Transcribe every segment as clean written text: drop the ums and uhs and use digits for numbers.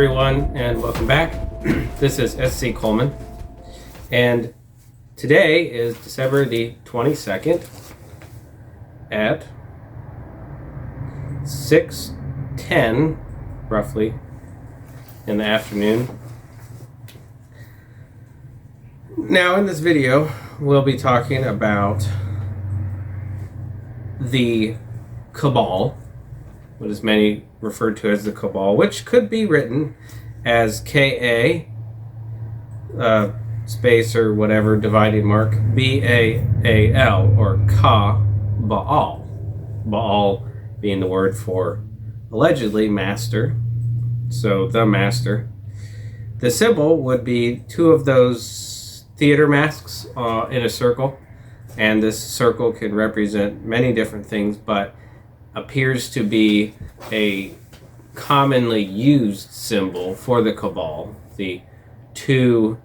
everyone, and welcome back. This is SC Coleman, and today is December the 22nd at 6:10, roughly, in the afternoon. Now, in this video, we'll be talking about the Cabal, what is many referred to as the Cabal, which could be written as K-A, space or whatever, dividing mark, B-A-A-L, or Ka-Baal. Baal being the word for, allegedly, master, so the master. The symbol would be two of those theater masks in a circle, and this circle can represent many different things, but appears to be a commonly used symbol for the Cabal. The two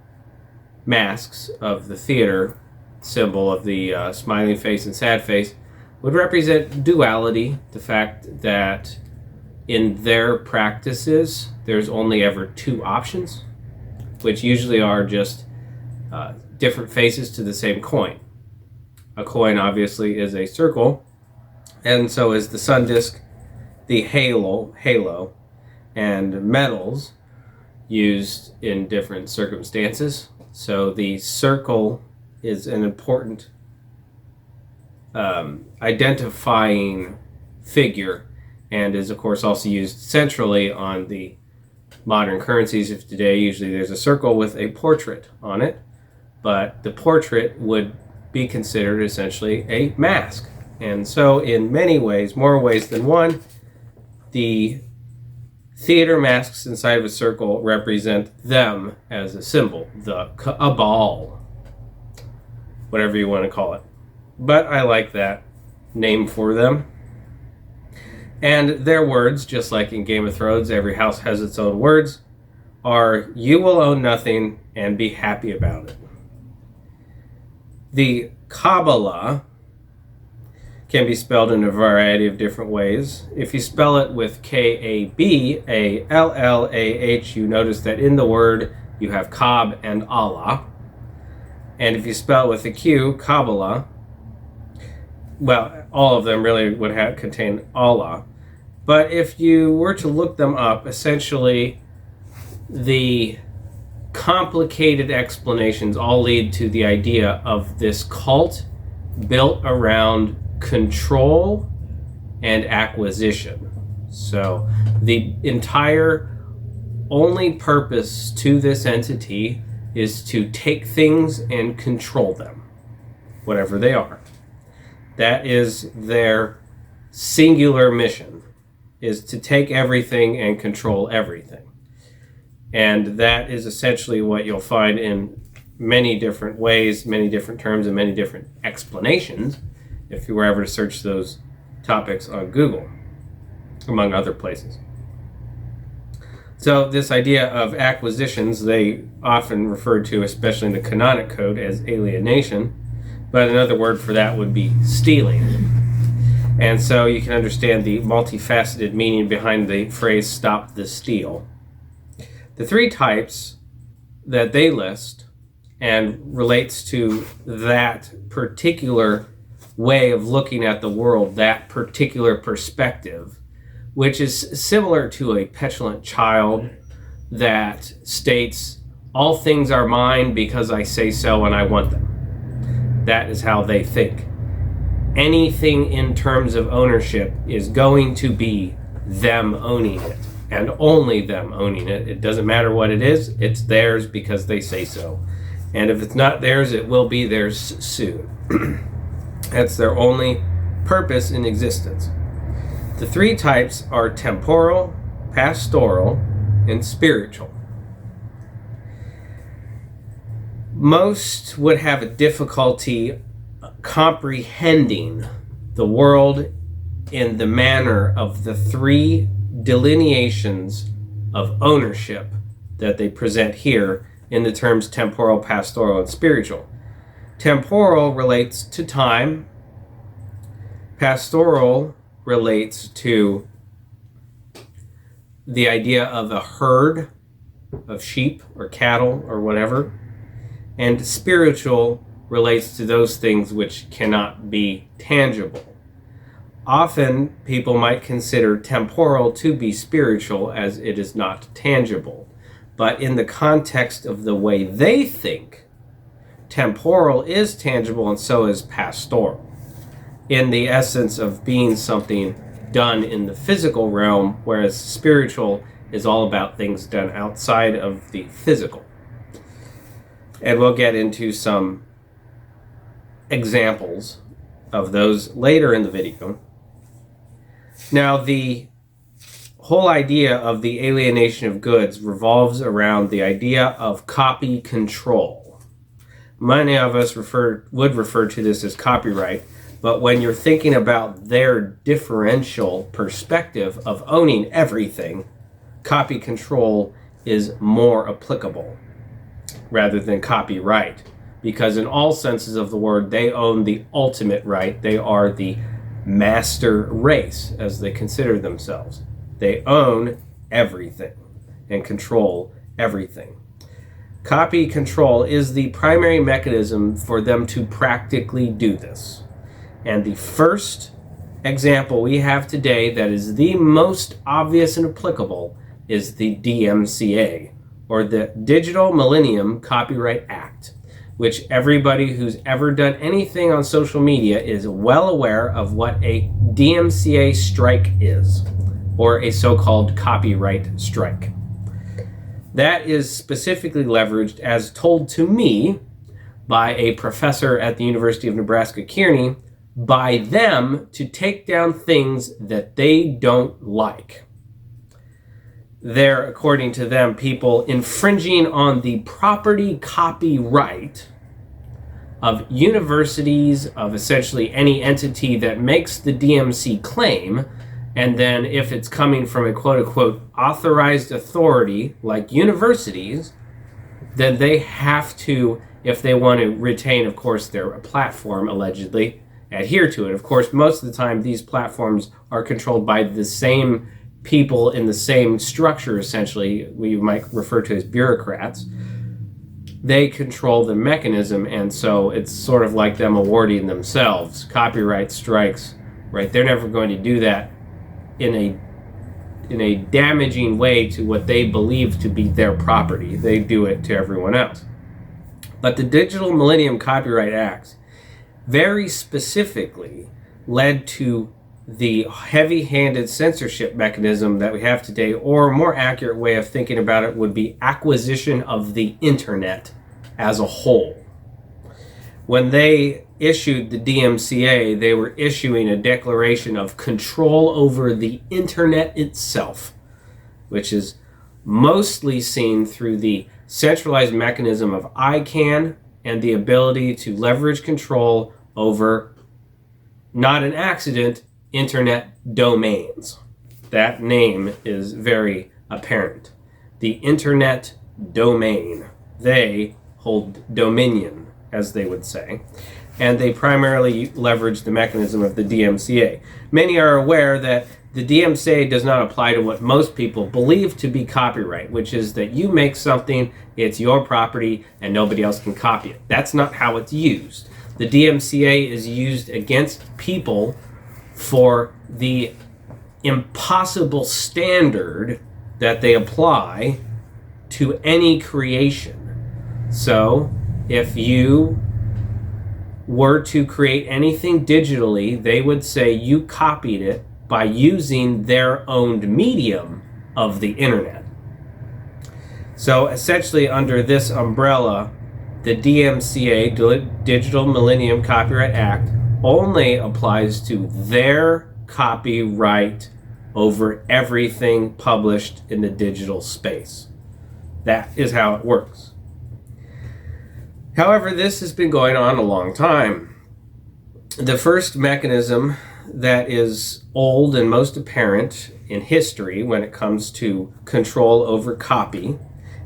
masks of the theater symbol of the smiling face and sad face would represent duality, the fact that in their practices there's only ever two options, which usually are just different faces to the same coin. A coin obviously is a circle, and so is the sun disk, the halo, and metals used in different circumstances. So the circle is an important identifying figure, and is of course also used centrally on the modern currencies of today. Usually there's a circle with a portrait on it, but the portrait would be considered essentially a mask. And so in many ways, more ways than one, the theater masks inside of a circle represent them as a symbol, the Cabal, whatever you want to call it. But I like that name for them. And their words, just like in Game of Thrones, every house has its own words, are "you will own nothing and be happy about it." The Kabbalah can be spelled in a variety of different ways. If you spell it with K-A-B-A-L-L-A-H, you notice that in the word you have Kab and Allah. And if you spell it with a Q, Kabbalah, well, all of them really would contain Allah. But if you were to look them up, essentially the complicated explanations all lead to the idea of this cult built around control and acquisition. So the entire only purpose to this entity is to take things and control them, whatever they are. That is their singular mission, is to take everything and control everything. And that is essentially what you'll find in many different ways, many different terms, and many different explanations if you were ever to search those topics on Google, among other places. So this idea of acquisitions, they often refer to, especially in the canonic code, as alienation, but another word for that would be stealing. And so you can understand the multifaceted meaning behind the phrase "stop the steal." The three types that they list and relates to that particular way of looking at the world, that particular perspective, which is similar to a petulant child that states, "all things are mine because I say so and I want them." That is how they think. Anything in terms of ownership is going to be them owning it, and only them owning it. It doesn't matter what it is, it's theirs because they say so. And if it's not theirs, it will be theirs soon. That's their only purpose in existence. The three types are temporal, pastoral, and spiritual. Most would have a difficulty comprehending the world in the manner of the three delineations of ownership that they present here in the terms temporal, pastoral, and spiritual. Temporal relates to time. Pastoral relates to the idea of a herd of sheep or cattle or whatever. And spiritual relates to those things which cannot be tangible. Often people might consider temporal to be spiritual as it is not tangible. But in the context of the way they think, temporal is tangible and so is pastoral, in the essence of being something done in the physical realm, whereas spiritual is all about things done outside of the physical. And we'll get into some examples of those later in the video. Now, the whole idea of the alienation of goods revolves around the idea of copy control. Many of us would refer to this as copyright, but when you're thinking about their differential perspective of owning everything, copy control is more applicable rather than copyright, because in all senses of the word, they own the ultimate right. They are the master race, as they consider themselves. They own everything and control everything. Copy control is the primary mechanism for them to practically do this. And the first example we have today that is the most obvious and applicable is the DMCA, or the Digital Millennium Copyright Act, which everybody who's ever done anything on social media is well aware of what a DMCA strike is, or a so-called copyright strike. That is specifically leveraged, as told to me by a professor at the University of Nebraska-Kearney, by them to take down things that they don't like. They're, according to them, people infringing on the property copyright of universities, of essentially any entity that makes the DMC claim, and then if it's coming from a quote-unquote authorized authority like universities, then they have to, if they want to retain, of course, their platform, allegedly, adhere to it. Of course, most of the time, these platforms are controlled by the same people in the same structure, essentially, we might refer to as bureaucrats. They control the mechanism, and so it's sort of like them awarding themselves copyright strikes, right? They're never going to do that in a damaging way to what they believe to be their property. They do it to everyone else. But the Digital Millennium Copyright Act very specifically led to the heavy-handed censorship mechanism that we have today, or a more accurate way of thinking about it would be acquisition of the internet as a whole. When they issued the DMCA, they were issuing a declaration of control over the internet itself, which is mostly seen through the centralized mechanism of ICANN and the ability to leverage control over, not an accident, internet domains. That name is very apparent. The internet domain. They hold dominion, as they would say, and they primarily leverage the mechanism of the DMCA. Many are aware that the DMCA does not apply to what most people believe to be copyright, which is that you make something, it's your property, and nobody else can copy it. That's not how it's used. The DMCA is used against people for the impossible standard that they apply to any creation. So, if you were to create anything digitally, they would say you copied it by using their owned medium of the internet. So, essentially, under this umbrella, the DMCA, Digital Millennium Copyright Act, only applies to their copyright over everything published in the digital space. That is how it works. However, this has been going on a long time. The first mechanism that is old and most apparent in history when it comes to control over copy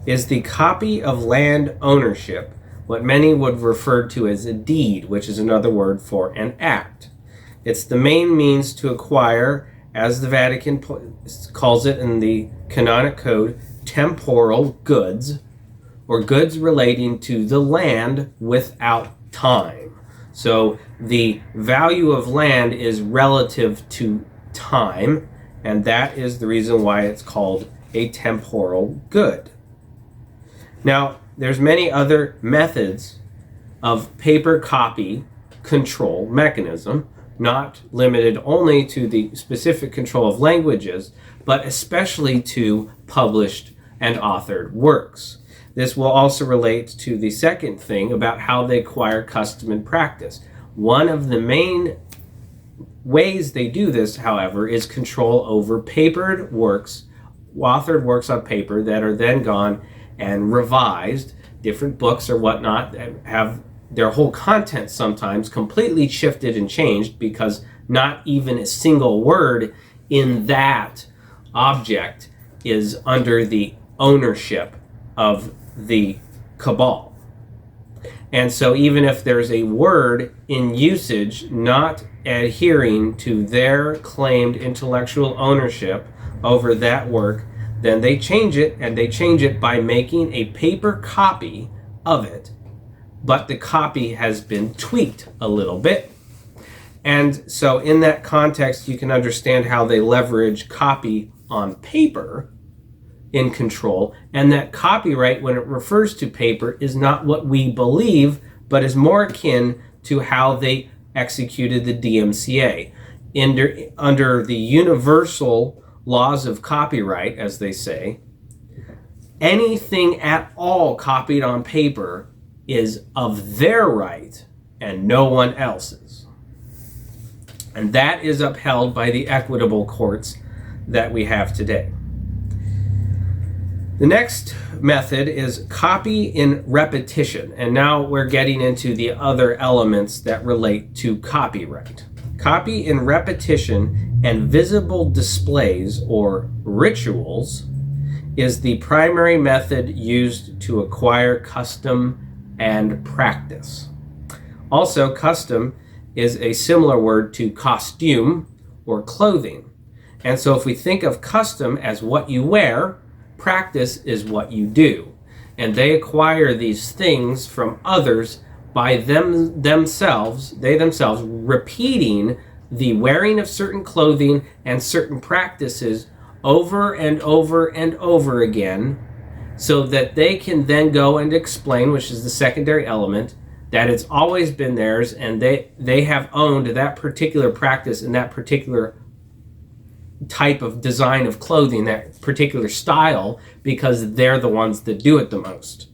is the copy of land ownership, what many would refer to as a deed, which is another word for an act. It's the main means to acquire as the Vatican calls it in the canonic code, temporal goods, or goods relating to the land without time. So the value of land is relative to time, and that is the reason why it's called a temporal good. Now, there's many other methods of paper copy control mechanism, not limited only to the specific control of languages, but especially to published and authored works. This will also relate to the second thing about how they acquire custom and practice. One of the main ways they do this, however, is control over papered works, authored works on paper that are then gone and revised. Different books or whatnot that have their whole content sometimes completely shifted and changed because not even a single word in that object is under the ownership of the cabal. And so even if there's a word in usage not adhering to their claimed intellectual ownership over that work, then they change it, and they change it by making a paper copy of it, but the copy has been tweaked a little bit. And so in that context, you can understand how they leverage copy on paper in control, and that copyright, when it refers to paper, is not what we believe, but is more akin to how they executed the DMCA. Under the universal laws of copyright, as they say, anything at all copied on paper is of their right and no one else's. And that is upheld by the equitable courts that we have today. The next method is copy in repetition, and now we're getting into the other elements that relate to copyright. Copy in repetition and visible displays, or rituals, is the primary method used to acquire custom and practice. Also, custom is a similar word to costume or clothing. And so if we think of custom as what you wear, practice is what you do. And they acquire these things from others by themselves repeating the wearing of certain clothing and certain practices over and over and over again, so that they can then go and explain, which is the secondary element, that it's always been theirs, and they have owned that particular practice and that particular type of design of clothing, that particular style, because they're the ones that do it the most.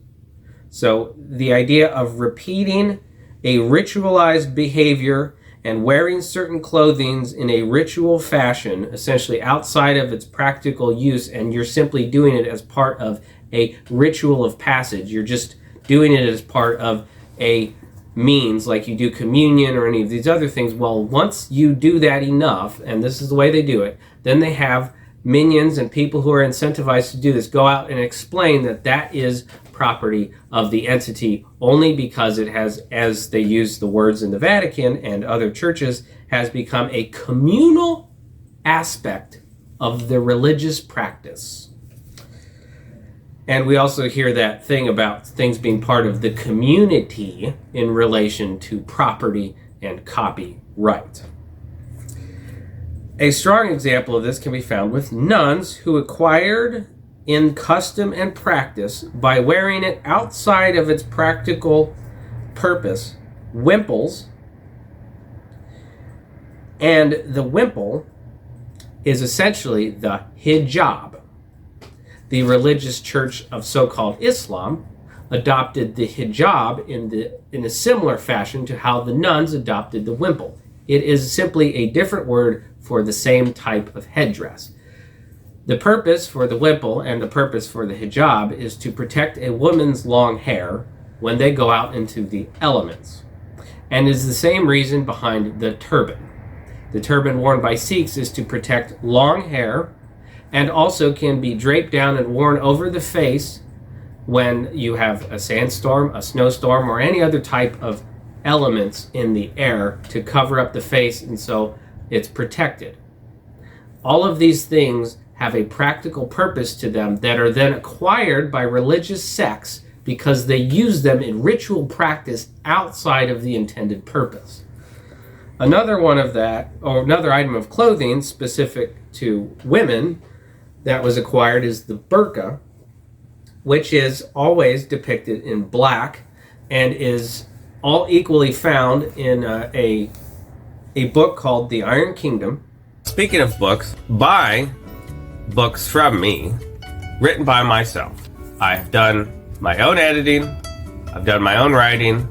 So the idea of repeating a ritualized behavior and wearing certain clothings in a ritual fashion, essentially outside of its practical use, and you're simply doing it as part of a ritual of passage. You're just doing it as part of a means, like you do communion or any of these other things. Well, once you do that enough, and this is the way they do it, then they have minions and people who are incentivized to do this go out and explain that that is property of the entity, only because it has, as they use the words in the Vatican and other churches, has become a communal aspect of the religious practice. And we also hear that thing about things being part of the community in relation to property and copyright. A strong example of this can be found with nuns who acquired in custom and practice, by wearing it outside of its practical purpose, wimples. And the wimple is essentially the hijab. The religious church of so-called Islam adopted the hijab in a similar fashion to how the nuns adopted the wimple. It is simply a different word for the same type of headdress. The purpose for the wimple and the purpose for the hijab is to protect a woman's long hair when they go out into the elements, and is the same reason behind the turban. The turban worn by Sikhs is to protect long hair, and also can be draped down and worn over the face when you have a sandstorm, a snowstorm, or any other type of elements in the air to cover up the face, and so it's protected. All of these things have a practical purpose to them that are then acquired by religious sects because they use them in ritual practice outside of the intended purpose. Another one of that, or another item of clothing specific to women that was acquired is the burqa, which is always depicted in black and is all equally found in a book called The Iron Kingdom. Speaking of books, buy books from me, written by myself. I've done my own editing, I've done my own writing,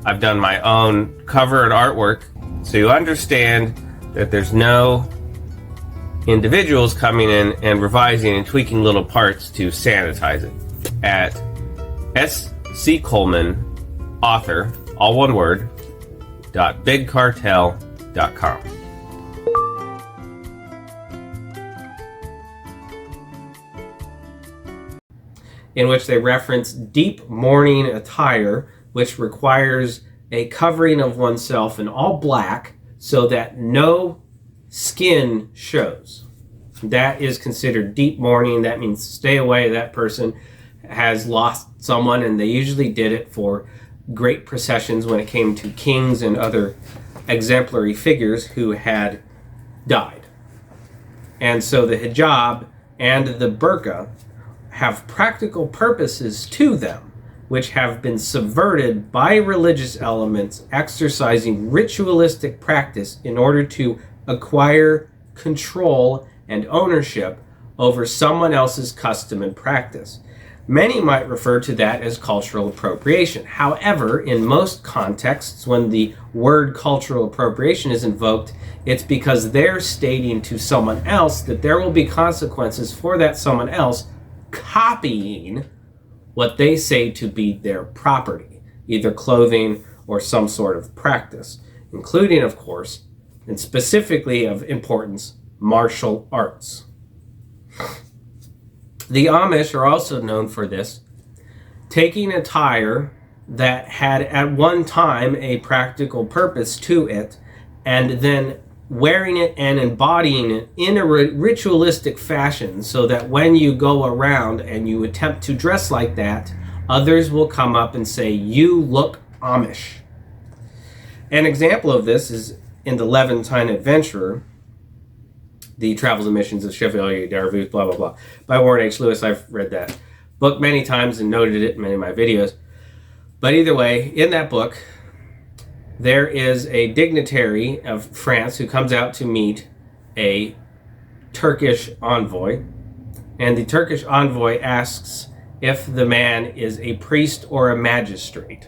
I've done my own cover and artwork, so you understand that there's no individuals coming in and revising and tweaking little parts to sanitize it. At S.C. Coleman, author, all one word, .bigcartel.com. In which they reference deep mourning attire, which requires a covering of oneself in all black so that no skin shows. That is considered deep mourning. That means stay away. That person has lost someone, and they usually did it for great processions when it came to kings and other exemplary figures who had died. And so the hijab and the burqa have practical purposes to them, which have been subverted by religious elements exercising ritualistic practice in order to acquire control and ownership over someone else's custom and practice. Many might refer to that as cultural appropriation. However, in most contexts, when the word cultural appropriation is invoked, it's because they're stating to someone else that there will be consequences for that someone else copying what they say to be their property, either clothing or some sort of practice, including, of course, and specifically of importance, martial arts. The Amish are also known for this, taking attire that had at one time a practical purpose to it, and then wearing it and embodying it in a ritualistic fashion so that when you go around and you attempt to dress like that, others will come up and say, "You look Amish." An example of this is in the Levantine Adventurer, The Travels and Missions of Chevalier d'Arvus, blah, blah, blah, by Warren H. Lewis. I've read that book many times and noted it in many of my videos. But either way, in that book, there is a dignitary of France who comes out to meet a Turkish envoy. And the Turkish envoy asks if the man is a priest or a magistrate.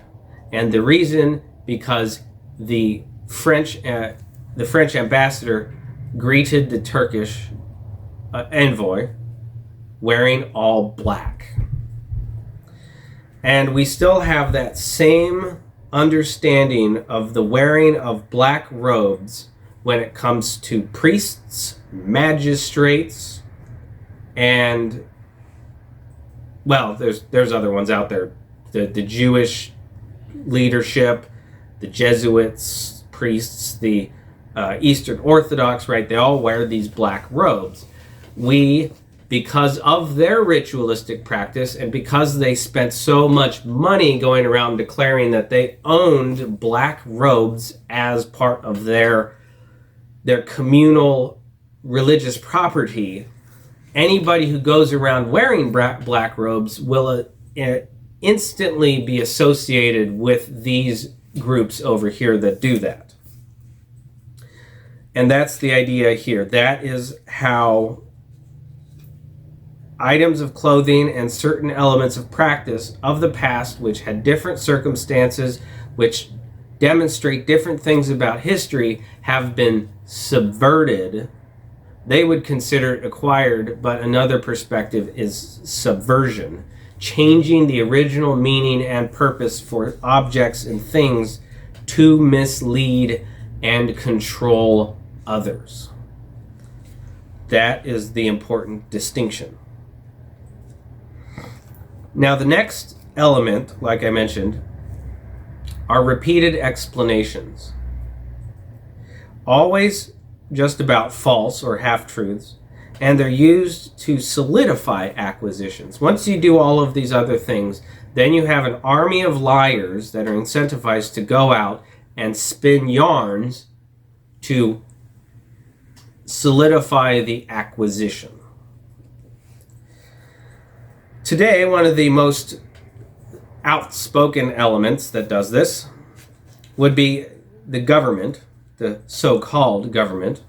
And the reason, because the French ambassador greeted the Turkish envoy wearing all black. And we still have that same understanding of the wearing of black robes when it comes to priests, magistrates, and, well, there's other ones out there. The Jewish leadership, the Jesuits, priests, the Eastern Orthodox, right? They all wear these black robes. We, because of their ritualistic practice and because they spent so much money going around declaring that they owned black robes as part of their communal religious property, anybody who goes around wearing black robes will instantly be associated with these groups over here that do that. And that's the idea here. That is how items of clothing and certain elements of practice of the past, which had different circumstances, which demonstrate different things about history, have been subverted. They would consider it acquired, but another perspective is subversion, changing the original meaning and purpose for objects and things to mislead and control others. That is the important distinction. Now, the next element, like I mentioned, are repeated explanations. Always just about false or half-truths, and they're used to solidify acquisitions. Once you do all of these other things, then you have an army of liars that are incentivized to go out and spin yarns to solidify the acquisition. Today, one of the most outspoken elements that does this would be the government, the so-called government,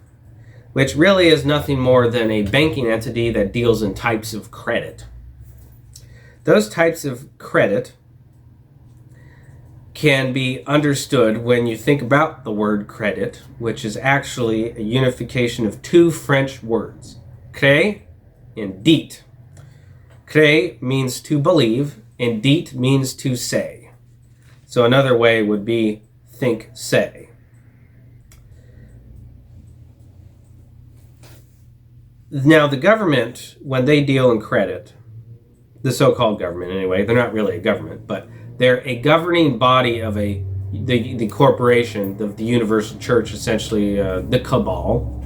which really is nothing more than a banking entity that deals in types of credit. Those types of credit can be understood when you think about the word credit, which is actually a unification of two French words, cre and dit. Cre means to believe, and dit means to say. So another way would be think, say. Now the government, when they deal in credit, the so-called government anyway, they're not really a government, but they're a governing body of the corporation, the universal church, essentially the cabal.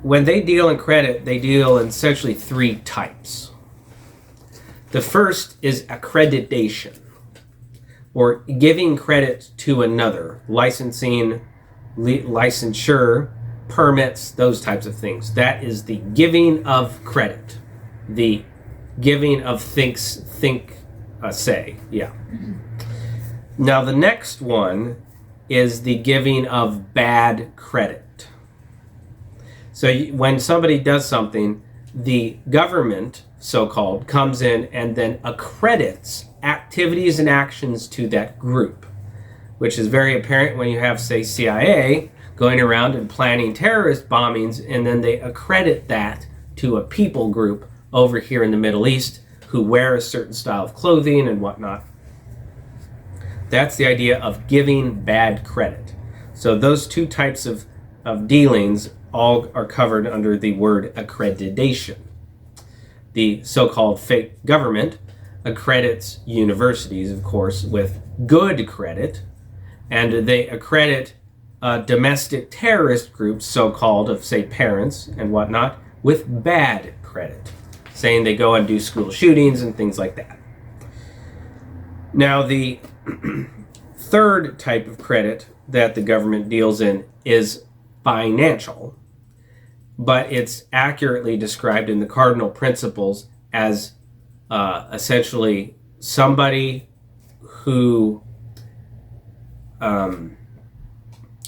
When they deal in credit, they deal in essentially three types. The first is accreditation, or giving credit to another, licensing, licensure, permits, those types of things. That is the giving of credit, the giving of say. Yeah. Now the next one is the giving of bad credit. So when somebody does something, the government, so-called, comes in and then accredits activities and actions to that group, which is very apparent when you have, say, CIA going around and planning terrorist bombings, and then they accredit that to a people group over here in the Middle East who wear a certain style of clothing and whatnot. That's the idea of giving bad credit. So those two types of dealings all are covered under the word accreditation. The so-called fake government accredits universities, of course, with good credit, and they accredit domestic terrorist groups, so-called, of, say, parents and whatnot, with bad credit, saying they go and do school shootings and things like that. Now, the third type of credit that the government deals in is financial, but it's accurately described in the cardinal principles as essentially somebody who,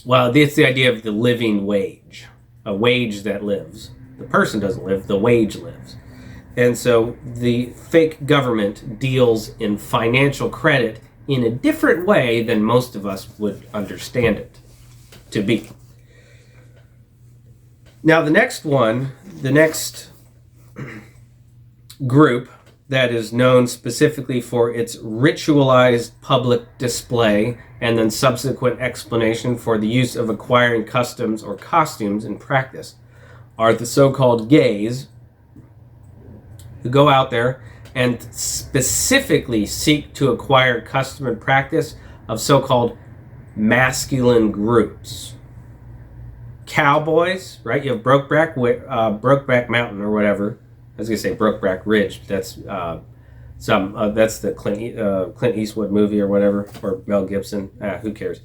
it's the idea of the living wage, a wage that lives. The person doesn't live, the wage lives. And so the fake government deals in financial credit in a different way than most of us would understand it to be. Now the next group that is known specifically for its ritualized public display and then subsequent explanation for the use of acquiring customs or costumes in practice are the so-called gays, who go out there and specifically seek to acquire custom and practice of so-called masculine groups. Cowboys, right? You have Brokeback Mountain or whatever. I was gonna say Brokeback Ridge. That's that's the Clint Eastwood movie or whatever, or Mel Gibson. Who cares?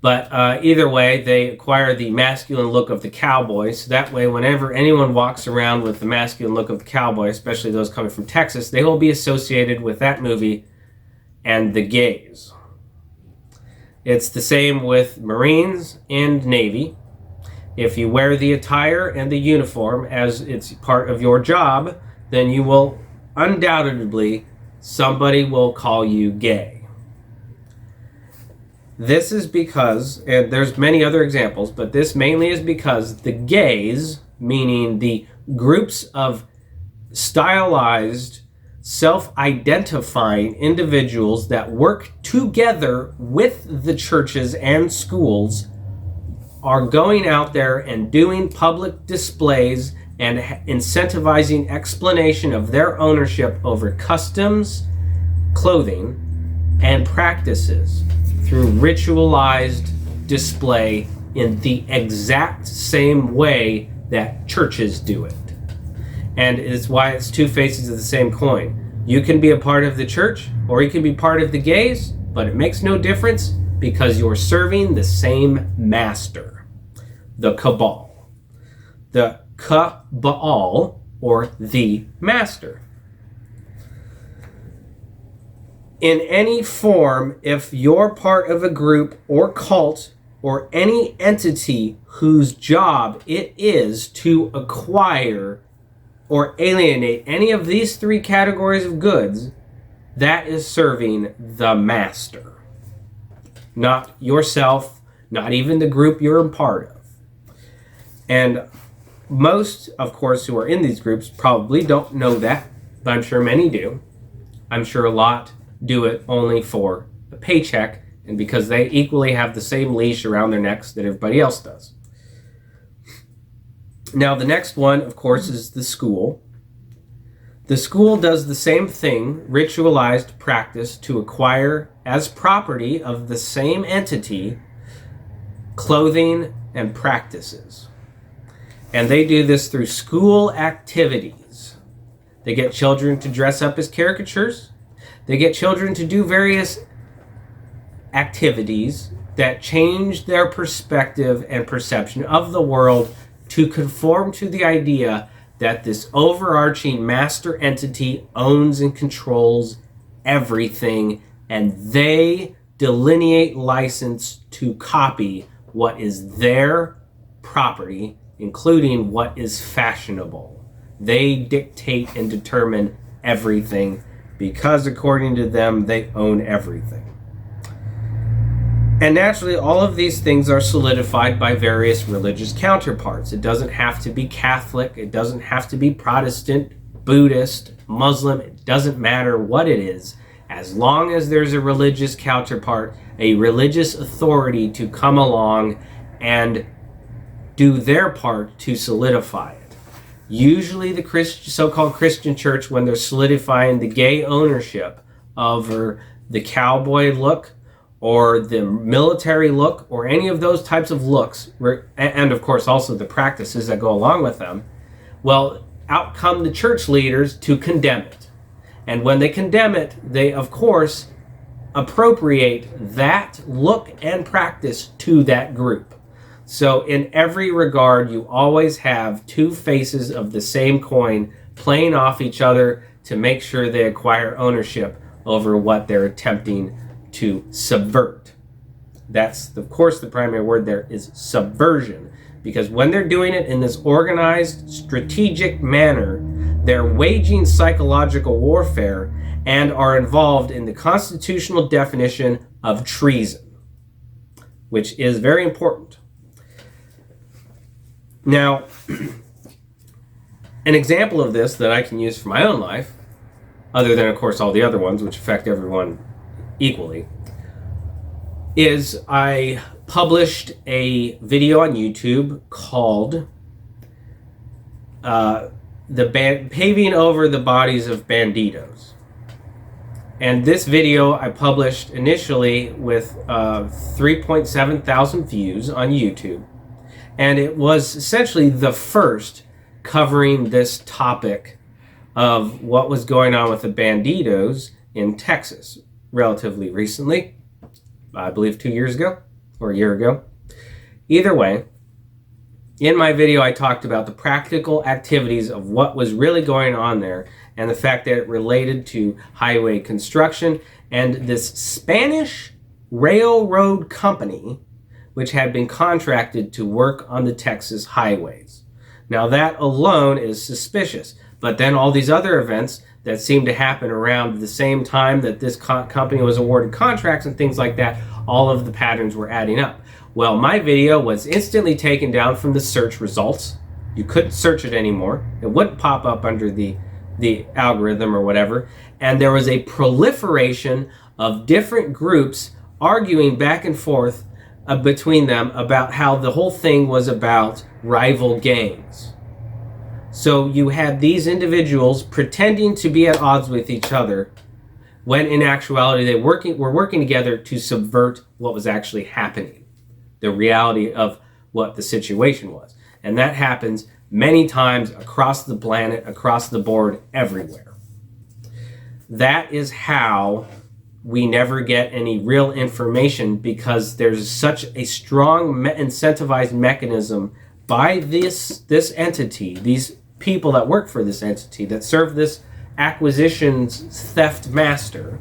But either way, they acquire the masculine look of the cowboy. So that way, whenever anyone walks around with the masculine look of the cowboy, especially those coming from Texas, they will be associated with that movie and the gays. It's the same with Marines and Navy. If you wear the attire and the uniform as it's part of your job, then you will undoubtedly, somebody will call you gay. This is because, and there's many other examples, but this mainly is because the gays, meaning the groups of stylized, self-identifying individuals that work together with the churches and schools, are going out there and doing public displays and incentivizing explanation of their ownership over customs, clothing, and practices through ritualized display in the exact same way that churches do it. And it's why it's two faces of the same coin. You can be a part of the church, or you can be part of the gays, but it makes no difference because you're serving the same master, the cabal. The cabal, or the master. In any form, if you're part of a group or cult or any entity whose job it is to acquire or alienate any of these three categories of goods, that is serving the master. Not yourself, not even the group you're a part of. And most, of course, who are in these groups probably don't know that, but I'm sure many do. I'm sure a lot do it only for a paycheck and because they equally have the same leash around their necks that everybody else does. Now, the next one, of course, is the school. The school does the same thing, ritualized practice to acquire as property of the same entity clothing and practices. And they do this through school activities. They get children to dress up as caricatures. They get children to do various activities that change their perspective and perception of the world to conform to the idea that this overarching master entity owns and controls everything, and they delineate license to copy what is their property, including what is fashionable. They dictate and determine everything because, according to them, they own everything. And naturally, all of these things are solidified by various religious counterparts. It doesn't have to be Catholic. It doesn't have to be Protestant, Buddhist, Muslim. It doesn't matter what it is. As long as there's a religious counterpart, a religious authority to come along and do their part to solidify it. Usually the so-called Christian church, when they're solidifying the gay ownership of the cowboy look or the military look or any of those types of looks, and of course also the practices that go along with them, well, out come the church leaders to condemn it. And when they condemn it, they, of course, appropriate that look and practice to that group. So in every regard, you always have two faces of the same coin playing off each other to make sure they acquire ownership over what they're attempting to subvert. That's, of course, the primary word there is subversion, because when they're doing it in this organized, strategic manner, they're waging psychological warfare and are involved in the constitutional definition of treason, which is very important. Now, an example of this that I can use for my own life, other than, of course, all the other ones which affect everyone equally, is I published a video on YouTube called Paving Over the Bodies of Banditos. And this video I published initially with 3.7 thousand views on YouTube. And it was essentially the first covering this topic of what was going on with the Banditos in Texas relatively recently. I believe 2 years ago or a year ago. Either way, in my video I talked about the practical activities of what was really going on there and the fact that it related to highway construction and this Spanish railroad company which had been contracted to work on the Texas highways. Now that alone is suspicious, but then all these other events that seemed to happen around the same time that this company was awarded contracts and things like that, all of the patterns were adding up. Well, my video was instantly taken down from the search results. You couldn't search it anymore. It wouldn't pop up under the algorithm or whatever. And there was a proliferation of different groups arguing back and forth between them about how the whole thing was about rival gangs. So you had these individuals pretending to be at odds with each other when in actuality they were working together to subvert what was actually happening, the reality of what the situation was. And that happens many times across the planet, across the board, everywhere. That is how we never get any real information, because there's such a strong incentivized mechanism by this entity, these people that work for this entity, that serve this acquisitions theft master.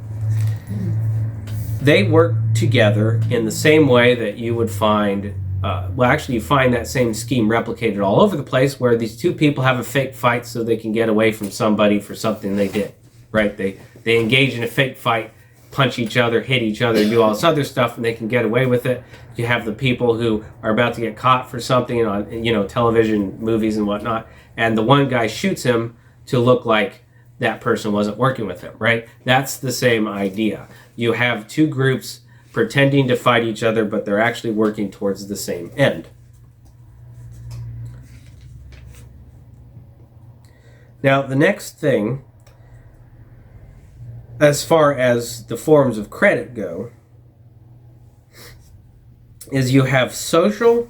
They work together in the same way that you would find, you find that same scheme replicated all over the place, where these two people have a fake fight so they can get away from somebody for something they did, right? They engage in a fake fight, punch each other, hit each other, do all this other stuff, and they can get away with it. You have the people who are about to get caught for something on, television, movies, and whatnot, and the one guy shoots him to look like that person wasn't working with him, right? That's the same idea. You have two groups pretending to fight each other, but they're actually working towards the same end. Now, the next thing, as far as the forms of credit go, is you have social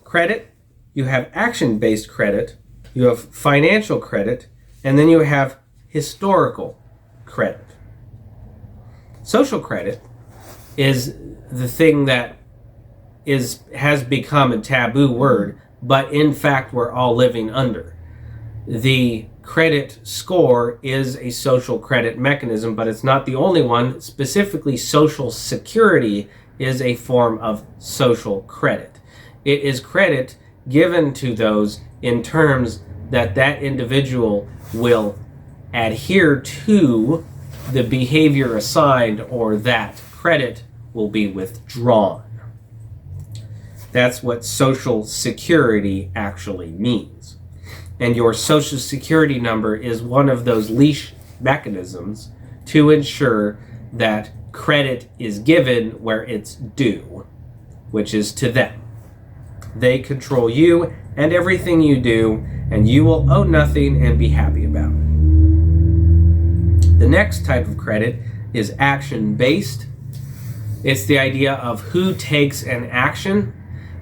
credit, you have action-based credit, you have financial credit, and then you have historical credit. Social credit is the thing that has become a taboo word, but in fact we're all living under. The credit score is a social credit mechanism, but it's not the only one. Specifically, Social Security is a form of social credit. It is credit given to those in terms that individual will adhere to the behavior assigned, or that credit will be withdrawn. That's what Social Security actually means. And your Social Security number is one of those leash mechanisms to ensure that credit is given where it's due, which is to them. They control you and everything you do, and you will owe nothing and be happy about it. The next type of credit is action-based. It's the idea of who takes an action,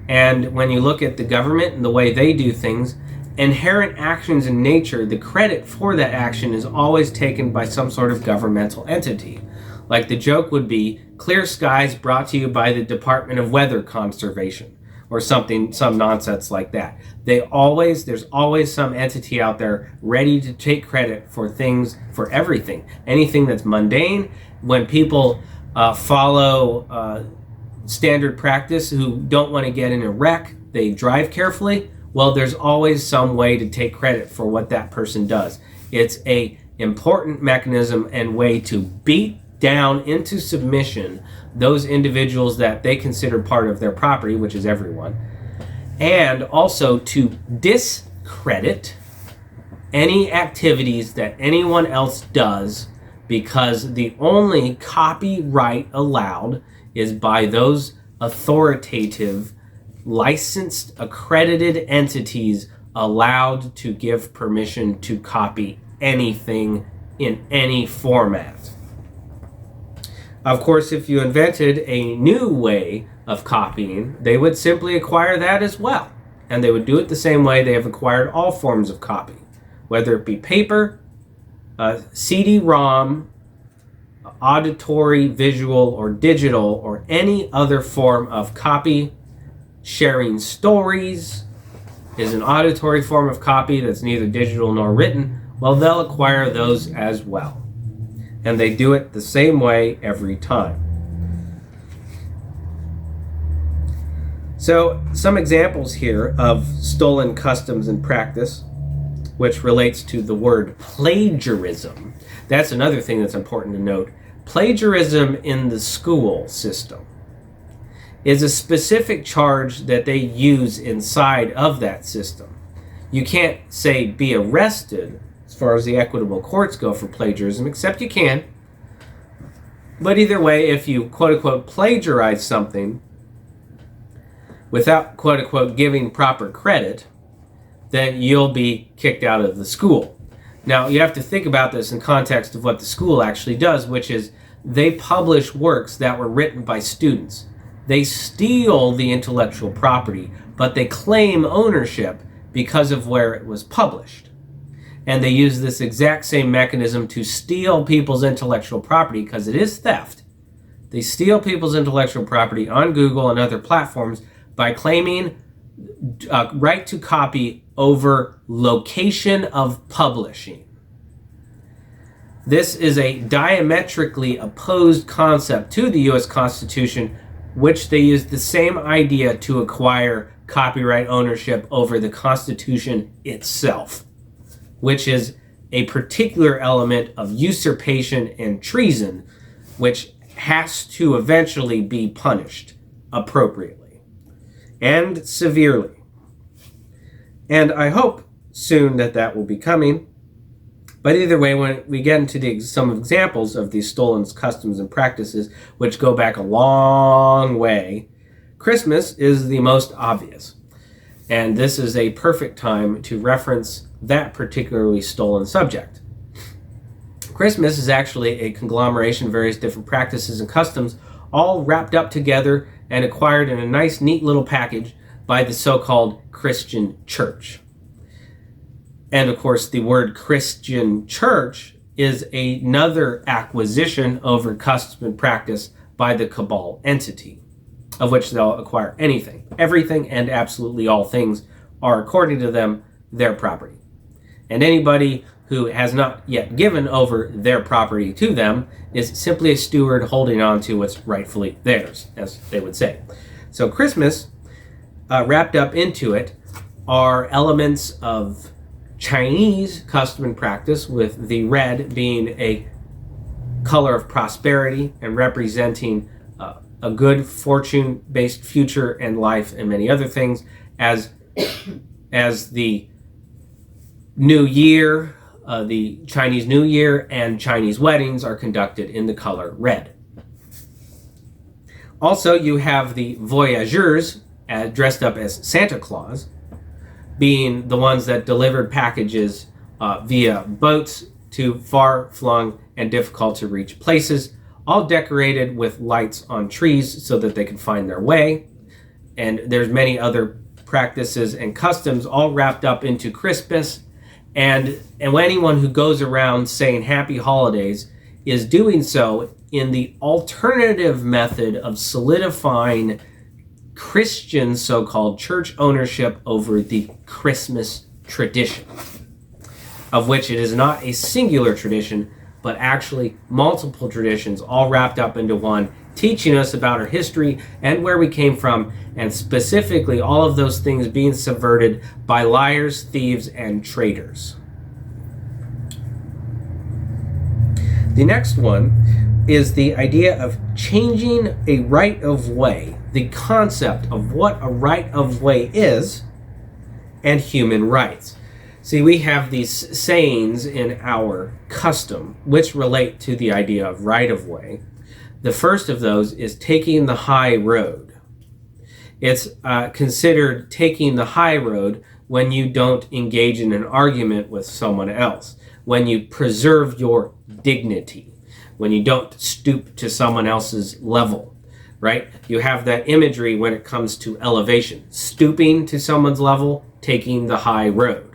and when you look at the government and the way they do things, inherent actions in nature, the credit for that action is always taken by some sort of governmental entity. Like the joke would be, clear skies brought to you by the Department of Weather Conservation, or some nonsense like that. There's always some entity out there ready to take credit for things, for everything. Anything that's mundane, when people follow standard practice, who don't want to get in a wreck, they drive carefully. Well, there's always some way to take credit for what that person does. It's a important mechanism and way to beat down into submission those individuals that they consider part of their property, which is everyone, and also to discredit any activities that anyone else does, because the only copyright allowed is by those authoritative, licensed, accredited entities allowed to give permission to copy anything in any format. Of course, if you invented a new way of copying, they would simply acquire that as well. And they would do it the same way they have acquired all forms of copy, whether it be paper, CD-ROM, auditory, visual, or digital, or any other form of copy. Sharing stories is an auditory form of copy that's neither digital nor written. Well, they'll acquire those as well. And they do it the same way every time. So, some examples here of stolen customs and practice, which relates to the word plagiarism. That's another thing that's important to note. Plagiarism in the school system is a specific charge that they use inside of that system. You can't say be arrested as far as the equitable courts go for plagiarism, except you can. But either way, if you quote-unquote plagiarize something without quote-unquote giving proper credit, then you'll be kicked out of the school. Now, you have to think about this in context of what the school actually does, which is they publish works that were written by students. They steal the intellectual property, but they claim ownership because of where it was published. And they use this exact same mechanism to steal people's intellectual property, because it is theft. They steal people's intellectual property on Google and other platforms by claiming right to copy over location of publishing. This is a diametrically opposed concept to the U.S. Constitution, which they use the same idea to acquire copyright ownership over the Constitution itself, which is a particular element of usurpation and treason, which has to eventually be punished appropriately and severely. And I hope soon that will be coming. But either way, when we get into some examples of these stolen customs and practices, which go back a long way, Christmas is the most obvious. And this is a perfect time to reference that particularly stolen subject. Christmas is actually a conglomeration of various different practices and customs, all wrapped up together and acquired in a nice, neat little package by the so-called Christian church. And of course, the word Christian church is another acquisition over custom and practice by the cabal entity, of which they'll acquire anything. Everything and absolutely all things are, according to them, their property. And anybody who has not yet given over their property to them is simply a steward holding on to what's rightfully theirs, as they would say. So Christmas, wrapped up into it, are elements of Chinese custom and practice, with the red being a color of prosperity and representing a good fortune-based future and life and many other things, as the New Year, the Chinese New Year and Chinese weddings are conducted in the color red. Also, you have the voyageurs dressed up as Santa Claus, being the ones that delivered packages via boats to far-flung and difficult-to-reach places, all decorated with lights on trees so that they can find their way. And there's many other practices and customs all wrapped up into Christmas. And anyone who goes around saying happy holidays is doing so in the alternative method of solidifying Christian so-called church ownership over the Christmas tradition, of which it is not a singular tradition, but actually multiple traditions all wrapped up into one, teaching us about our history and where we came from, and specifically all of those things being subverted by liars, thieves, and traitors. The next one is the idea of changing a right of way, the concept of what a right of way is, and human rights. See, we have these sayings in our custom which relate to the idea of right of way. The first of those is taking the high road. It's considered taking the high road when you don't engage in an argument with someone else, when you preserve your dignity, when you don't stoop to someone else's level, right? You have that imagery when it comes to elevation, stooping to someone's level, taking the high road.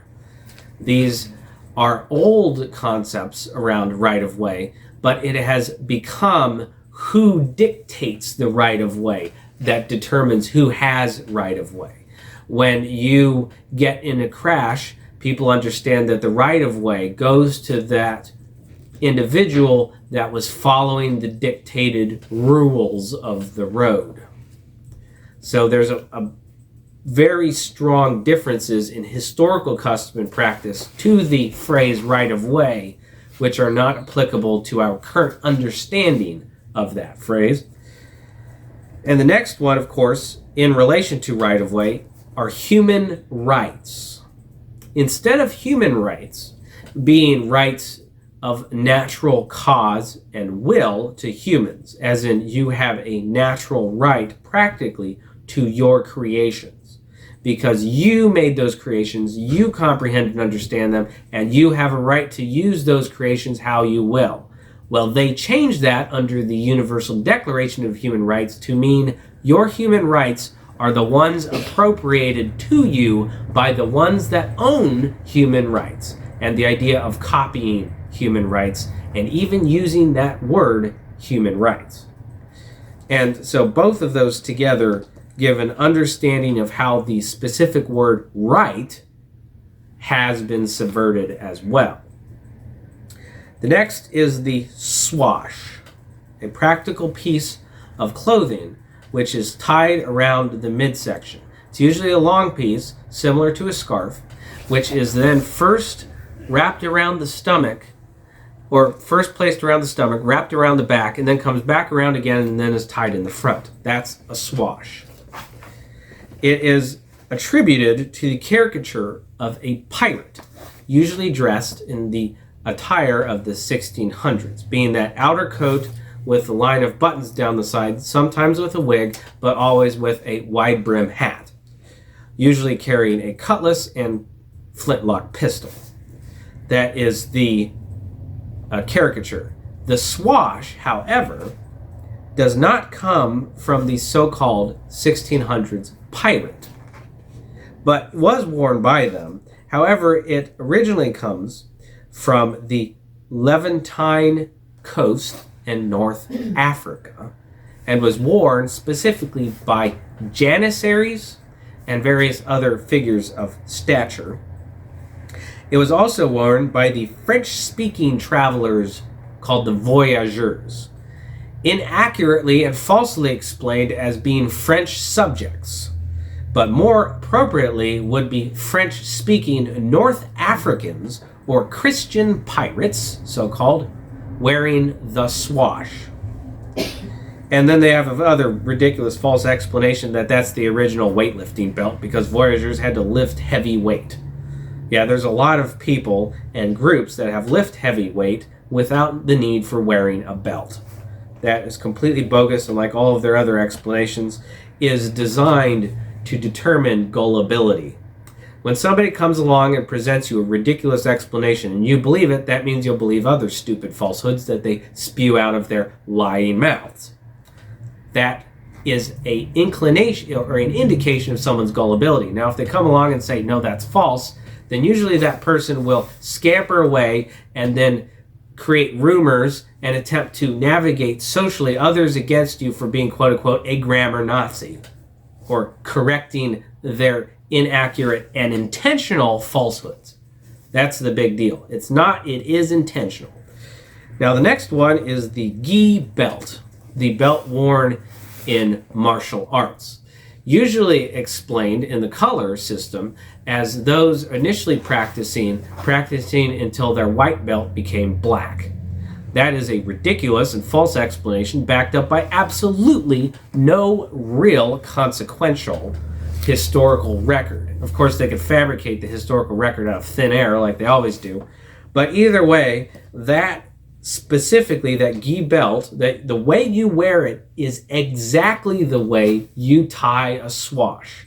These are old concepts around right of way, but it has become who dictates the right of way that determines who has right of way. When you get in a crash, people understand that the right of way goes to that individual that was following the dictated rules of the road. So there's a very strong differences in historical custom and practice to the phrase right of way, which are not applicable to our current understanding of that phrase. And the next one, of course, in relation to right of way, are human rights. Instead of human rights being rights of natural cause and will to humans, as in you have a natural right practically to your creations, because you made those creations, you comprehend and understand them, and you have a right to use those creations how you will. Well, they changed that under the Universal Declaration of Human Rights to mean your human rights are the ones appropriated to you by the ones that own human rights. And the idea of copying human rights and even using that word human rights. And so both of those together give an understanding of how the specific word right has been subverted as well. The next is the swash, a practical piece of clothing which is tied around the midsection. It's usually a long piece, similar to a scarf, which is then first wrapped around the stomach, or first placed around the stomach, wrapped around the back, and then comes back around again and then is tied in the front. That's a swash. It is attributed to the caricature of a pirate, usually dressed in the attire of the 1600s, being that outer coat with a line of buttons down the side, sometimes with a wig, but always with a wide brim hat, usually carrying a cutlass and flintlock pistol. That is the caricature. The swash, however, does not come from the so-called 1600s pirate, but was worn by them. However, it originally comes from the Levantine coast in North Africa and was worn specifically by janissaries and various other figures of stature. It was also worn by the French-speaking travelers called the voyageurs, inaccurately and falsely explained as being French subjects, but more appropriately would be French-speaking North Africans or Christian pirates, so-called, wearing the swash. And then they have other ridiculous false explanation that that's the original weightlifting belt because voyageurs had to lift heavy weight. Yeah, there's a lot of people and groups that have lift heavy weight without the need for wearing a belt. That is completely bogus, and like all of their other explanations, is designed to determine gullibility. When somebody comes along and presents you a ridiculous explanation and you believe it, that means you'll believe other stupid falsehoods that they spew out of their lying mouths. That is an inclination or an indication of someone's gullibility. Now, if they come along and say, no, that's false, then usually that person will scamper away and then create rumors and attempt to navigate socially others against you for being, quote unquote, a grammar Nazi, or correcting their inaccurate and intentional falsehoods. That's the big deal. It's not, it is intentional. Now the next one is the gi belt, the belt worn in martial arts. Usually explained in the color system as those initially practicing until their white belt became black. That is a ridiculous and false explanation backed up by absolutely no real consequential historical record. Of course, they could fabricate the historical record out of thin air like they always do. But either way, that specifically, that gi belt, that the way you wear it is exactly the way you tie a swash,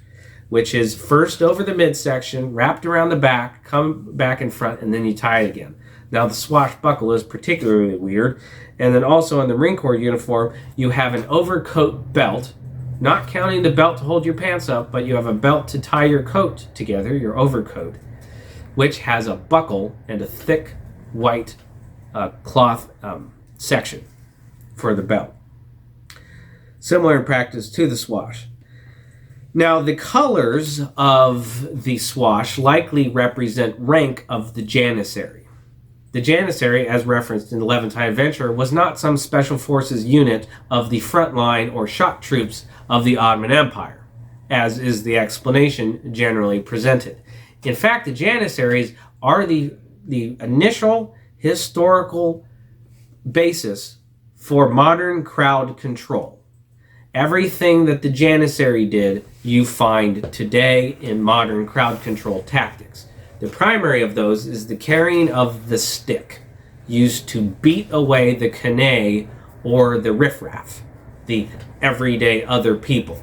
which is first over the midsection, wrapped around the back, come back in front, and then you tie it again. Now, the swashbuckle is particularly weird. And then also in the Marine Corps uniform, you have an overcoat belt, not counting the belt to hold your pants up, but you have a belt to tie your coat together, your overcoat, which has a buckle and a thick white cloth section for the belt. Similar in practice to the swash. Now, the colors of the swash likely represent rank of the janissary. The janissary, as referenced in the Levantine Adventure, was not some special forces unit of the front line or shock troops of the Ottoman Empire, as is the explanation generally presented. In fact, the janissaries are the initial historical basis for modern crowd control. Everything that the janissary did, you find today in modern crowd control tactics. The primary of those is the carrying of the stick, used to beat away the canaille or the riffraff, the everyday other people.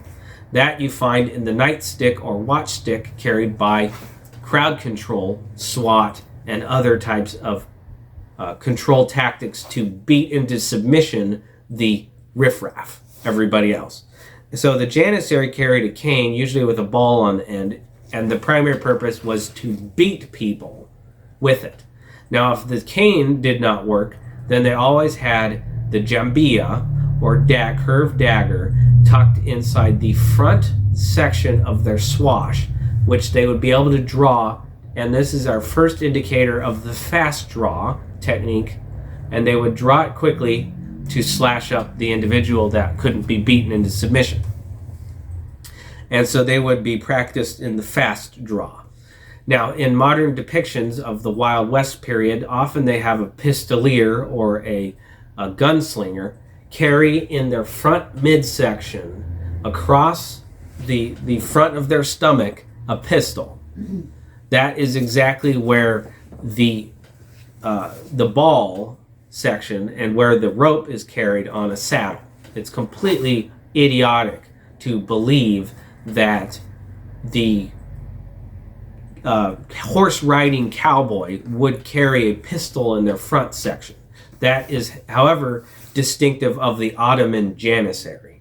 That you find in the nightstick or watchstick carried by crowd control, SWAT, and other types of control tactics to beat into submission the riffraff, everybody else. So the janissary carried a cane, usually with a ball on the end, and the primary purpose was to beat people with it. Now, if the cane did not work, then they always had the jambia, or curved dagger, tucked inside the front section of their swash, which they would be able to draw, and this is our first indicator of the fast draw technique, and they would draw it quickly to slash up the individual that couldn't be beaten into submission. And so they would be practiced in the fast draw. Now, in modern depictions of the Wild West period, often they have a pistolier or a gunslinger carry in their front midsection across the front of their stomach a pistol. That is exactly where the ball section and where the rope is carried on a saddle. It's completely idiotic to believe that the horse riding cowboy would carry a pistol in their front section. That is, however, distinctive of the Ottoman janissary.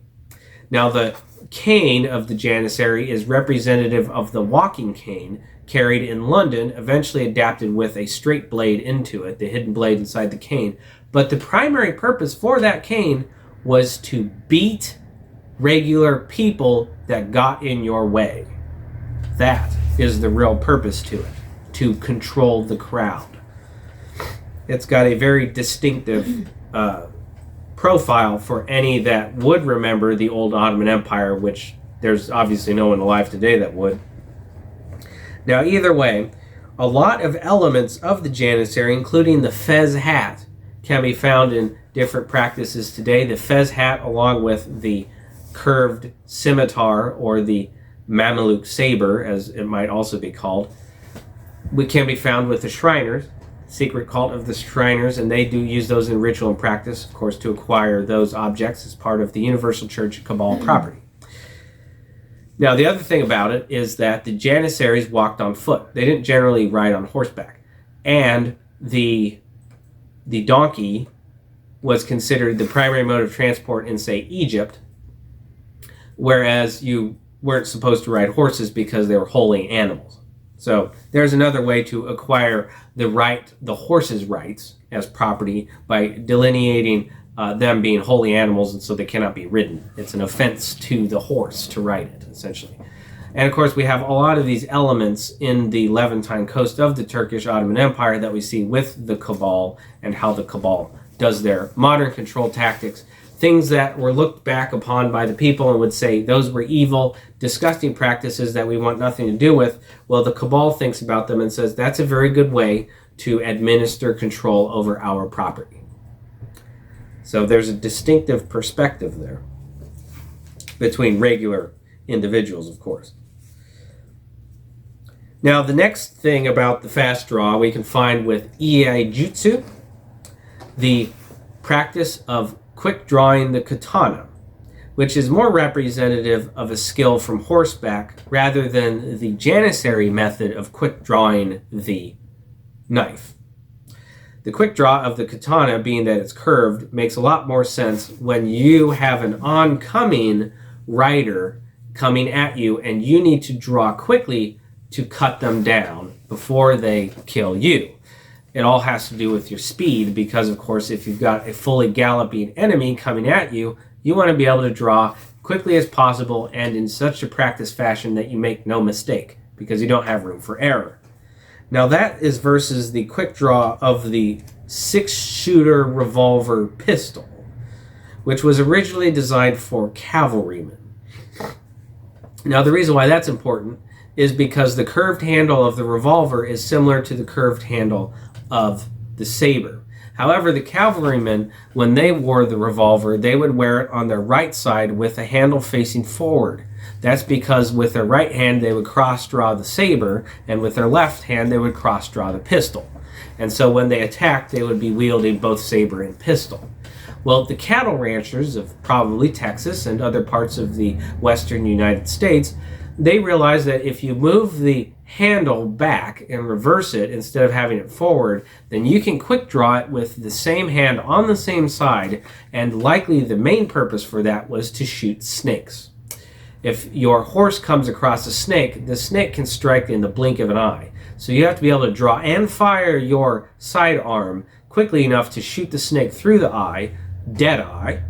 Now, the cane of the janissary is representative of the walking cane carried in London, eventually adapted with a straight blade into it, the hidden blade inside the cane. But the primary purpose for that cane was to beat regular people that got in your way. That is the real purpose to it, to control the crowd. It's got a very distinctive profile for any that would remember the old Ottoman Empire, which there's obviously no one alive today that would. Now, either way, a lot of elements of the janissary, including the fez hat, can be found in different practices today. The fez hat, along with the curved scimitar, or the Mameluke saber, as it might also be called, can be found with the Shriners, secret cult of the Shriners, and they do use those in ritual and practice, of course, to acquire those objects as part of the Universal Church Cabal property. Now, the other thing about it is that the janissaries walked on foot. They didn't generally ride on horseback. And the donkey was considered the primary mode of transport in, say, Egypt, whereas you weren't supposed to ride horses because they were holy animals. So there's another way to acquire the horse's rights as property by delineating them being holy animals, and so they cannot be ridden. It's an offense to the horse to ride it, essentially. And of course, we have a lot of these elements in the Levantine coast of the Turkish Ottoman Empire that we see with the Cabal and how the Cabal does their modern control tactics. Things that were looked back upon by the people and would say those were evil, disgusting practices that we want nothing to do with. Well, the Cabal thinks about them and says that's a very good way to administer control over our property. So there's a distinctive perspective there between regular individuals, of course. Now, the next thing about the fast draw we can find with Ieijutsu, the practice of quick drawing the katana, which is more representative of a skill from horseback rather than the janissary method of quick drawing the knife. The quick draw of the katana, being that it's curved, makes a lot more sense when you have an oncoming rider coming at you and you need to draw quickly to cut them down before they kill you. It all has to do with your speed because, of course, if you've got a fully galloping enemy coming at you, you want to be able to draw quickly as possible and in such a practice fashion that you make no mistake because you don't have room for error. Now that is versus the quick draw of the 6-shooter revolver pistol, which was originally designed for cavalrymen. Now the reason why that's important is because the curved handle of the revolver is similar to the curved handle of the saber. However, the cavalrymen, when they wore the revolver, they would wear it on their right side with a handle facing forward. That's because with their right hand they would cross draw the saber, and with their left hand they would cross draw the pistol. And so when they attacked, they would be wielding both saber and pistol. Well, the cattle ranchers of probably Texas and other parts of the western United States, they realized that if you move the handle back and reverse it instead of having it forward, then you can quick draw it with the same hand on the same side, and likely the main purpose for that was to shoot snakes. If your horse comes across a snake, the snake can strike in the blink of an eye. So you have to be able to draw and fire your sidearm quickly enough to shoot the snake through the eye, dead eye,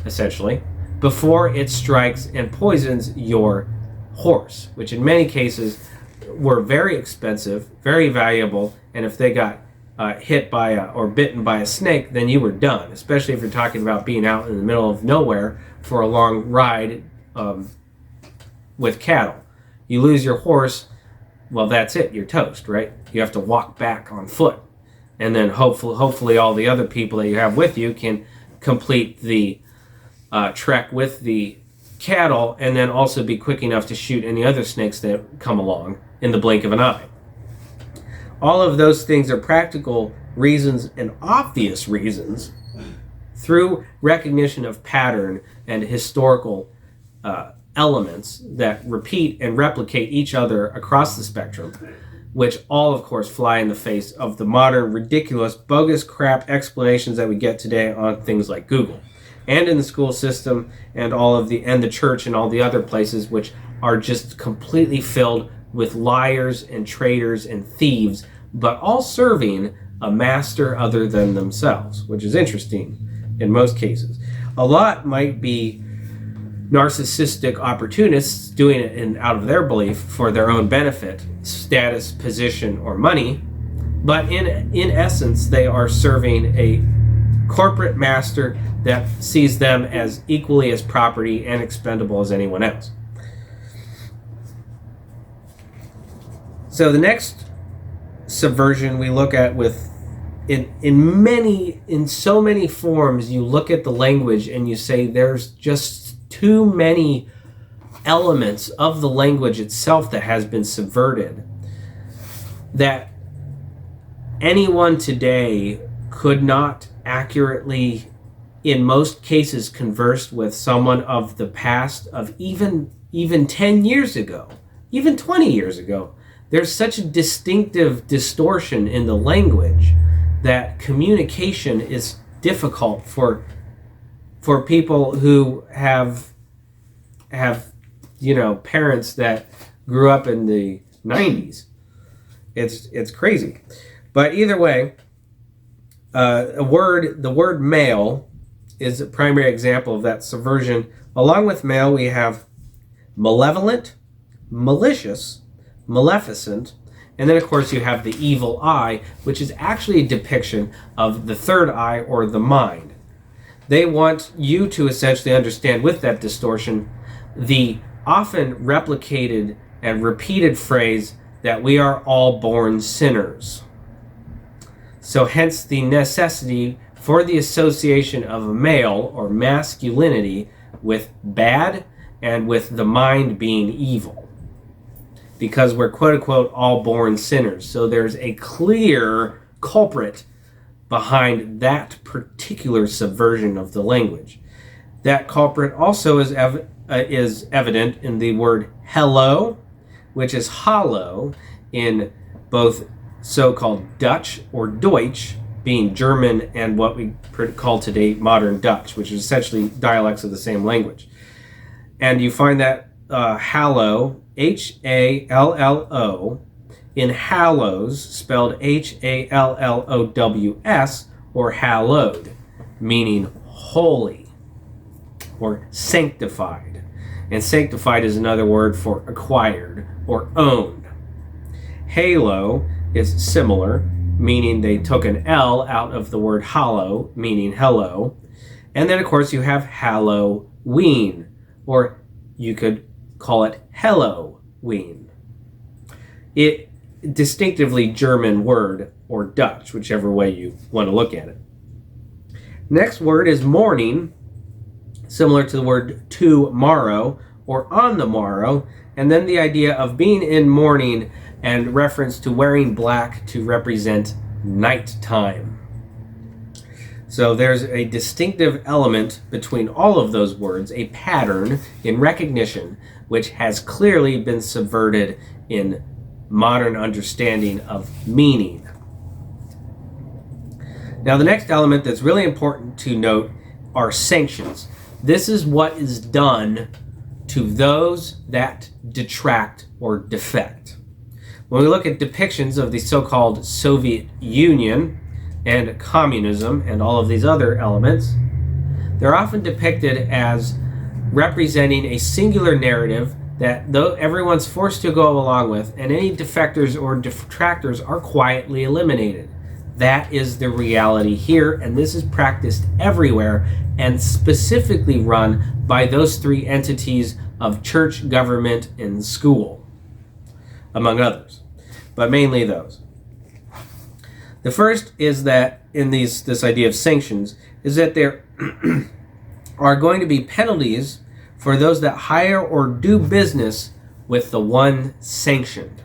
essentially, before it strikes and poisons your horse, which in many cases were very expensive, very valuable, and if they got hit by or bitten by a snake, then you were done, especially if you're talking about being out in the middle of nowhere for a long ride with cattle. You lose your horse, well, that's it, you're toast, right? You have to walk back on foot, and then hopefully all the other people that you have with you can complete the trek with the cattle, and then also be quick enough to shoot any other snakes that come along in the blink of an eye. All of those things are practical reasons and obvious reasons through recognition of pattern and historical elements that repeat and replicate each other across the spectrum, which all, of course, fly in the face of the modern, ridiculous, bogus crap explanations that we get today on things like Google, and in the school system, and the church and all the other places, which are just completely filled with liars and traitors and thieves, but all serving a master other than themselves, which is interesting in most cases. A lot might be narcissistic opportunists doing it out of their belief for their own benefit, status, position, or money, but in essence, they are serving a corporate master that sees them as equally as property and expendable as anyone else. So the next subversion we look at in so many forms, you look at the language and you say there's just too many elements of the language itself that has been subverted, that anyone today could not accurately, in most cases, converse with someone of the past of even 10 years ago, even 20 years ago. There's such a distinctive distortion in the language that communication is difficult for people who have parents that grew up in the 90s. It's crazy. But either way, the word male is a primary example of that subversion. Along with male, we have malevolent, malicious, maleficent, and then of course you have the evil eye, which is actually a depiction of the third eye, or the mind. They want you to essentially understand with that distortion the often replicated and repeated phrase that we are all born sinners. So hence the necessity for the association of a male or masculinity with bad and with the mind being evil, because we're quote unquote all born sinners. So there's a clear culprit behind that particular subversion of the language. That culprit also is evident in the word hello, which is hollow in both so-called Dutch or Deutsch, being German, and what we call today modern Dutch, which is essentially dialects of the same language. And you find that hallow, H-A-L-L-O, in hallows, spelled H-A-L-L-O-W-S, or hallowed, meaning holy or sanctified. And sanctified is another word for acquired or owned. Halo is similar, meaning they took an L out of the word hollow, meaning hello. And then, of course, you have Halloween, or you could call it Halloween. It distinctively German word, or Dutch, whichever way you want to look at it. Next word is morning, similar to the word tomorrow or on the morrow, and then the idea of being in mourning and reference to wearing black to represent nighttime. So there's a distinctive element between all of those words, a pattern in recognition, which has clearly been subverted in modern understanding of meaning. Now, the next element that's really important to note are sanctions. This is what is done to those that detract or defect. When we look at depictions of the so-called Soviet Union and communism and all of these other elements, they're often depicted as representing a singular narrative that though everyone's forced to go along with, and any defectors or detractors are quietly eliminated. That is the reality here, and this is practiced everywhere and specifically run by those three entities of church, government, and school, among others, but mainly those. The first is that in this idea of sanctions is that there are going to be penalties for those that hire or do business with the one sanctioned.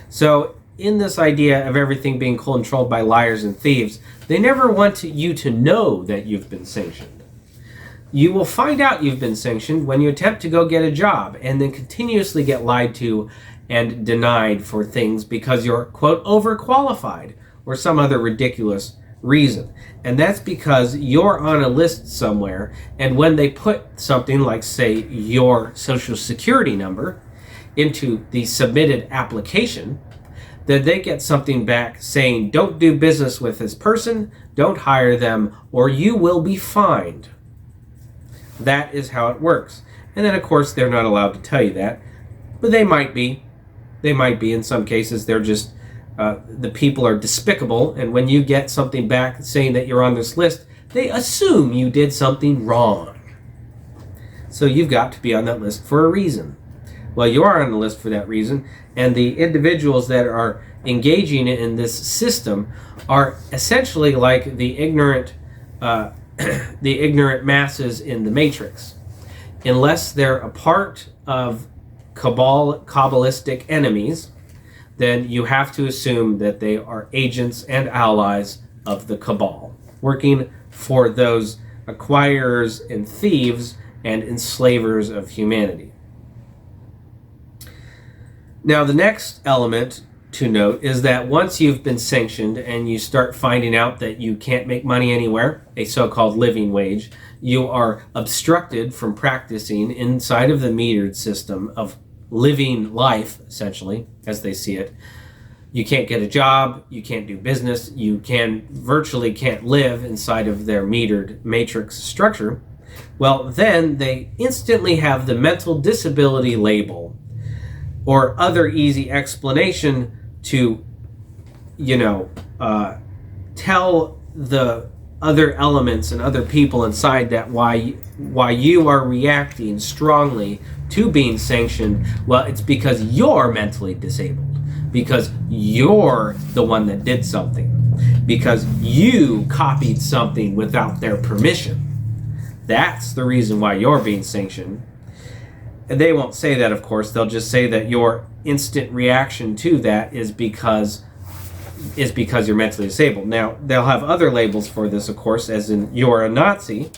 So in this idea of everything being controlled by liars and thieves, they never want you to know that you've been sanctioned. You will find out you've been sanctioned when you attempt to go get a job and then continuously get lied to and denied for things because you're, quote, overqualified or some other ridiculous reason. And that's because you're on a list somewhere, and when they put something like, say, your social security number into the submitted application, then they get something back saying, don't do business with this person, don't hire them, or you will be fined. That is how it works. And then, of course, they're not allowed to tell you that, but they might be. They might be. In some cases, they're just, the people are despicable, and when you get something back saying that you're on this list, they assume you did something wrong. So you've got to be on that list for a reason. Well, you are on the list for that reason, and the individuals that are engaging in this system are essentially like the ignorant masses in the Matrix. Unless they're a part of cabalistic enemies, then you have to assume that they are agents and allies of the cabal, working for those acquirers and thieves and enslavers of humanity. Now, the next element to note is that once you've been sanctioned and you start finding out that you can't make money anywhere, a so-called living wage, you are obstructed from practicing inside of the metered system of living life, essentially, as they see it. You can't get a job, you can't do business, you virtually can't live inside of their metered matrix structure. Well, then they instantly have the mental disability label or other easy explanation to, tell the other elements and other people inside that why you are reacting strongly to being sanctioned. Well, it's because you're mentally disabled, because you're the one that did something, because you copied something without their permission. That's the reason why you're being sanctioned. And they won't say that, of course. They'll just say that your instant reaction to that is because you're mentally disabled. Now, they'll have other labels for this, of course, as in you're a Nazi.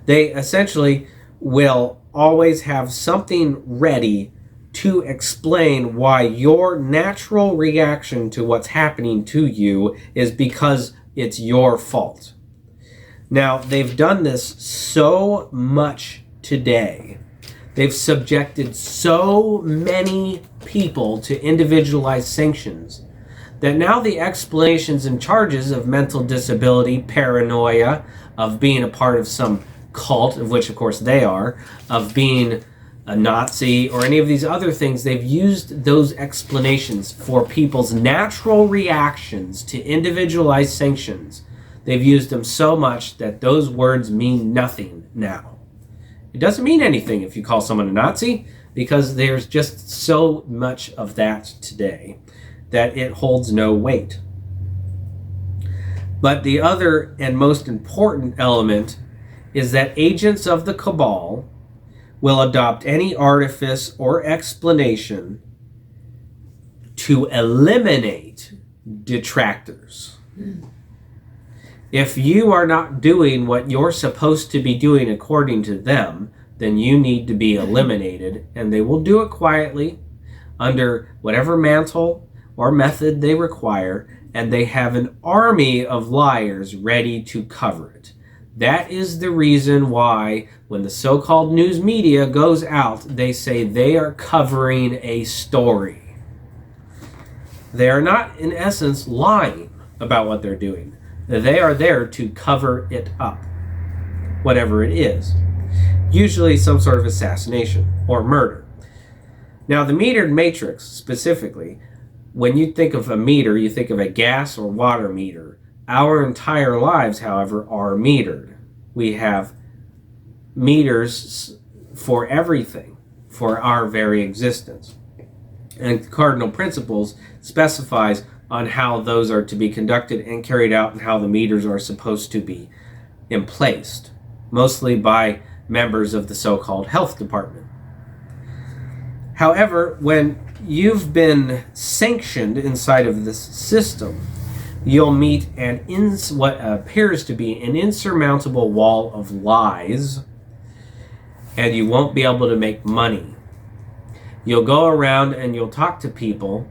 They essentially will always have something ready to explain why your natural reaction to what's happening to you is because it's your fault. Now, they've done this so much today. They've subjected so many people to individualized sanctions that now the explanations and charges of mental disability, paranoia, of being a part of some cult, of which of course they are, of being a Nazi, or any of these other things, they've used those explanations for people's natural reactions to individualized sanctions. They've used them so much that those words mean nothing now. It doesn't mean anything if you call someone a Nazi, because there's just so much of that today that it holds no weight. But the other and most important element is that agents of the cabal will adopt any artifice or explanation to eliminate detractors. If you are not doing what you're supposed to be doing according to them, then you need to be eliminated, and they will do it quietly under whatever mantle or method they require, and they have an army of liars ready to cover it. That is the reason why when the so-called news media goes out, they say they are covering a story. They are not, in essence, lying about what they're doing. They are there to cover it up, whatever it is. Usually some sort of assassination or murder. Now, the metered matrix, specifically, when you think of a meter, you think of a gas or water meter. Our entire lives, however, are metered. We have meters for everything, for our very existence. And Cardinal Principles specifies on how those are to be conducted and carried out and how the meters are supposed to be emplaced, mostly by members of the so-called health department. However, when you've been sanctioned inside of this system, you'll meet what appears to be an insurmountable wall of lies, and you won't be able to make money. You'll go around and you'll talk to people,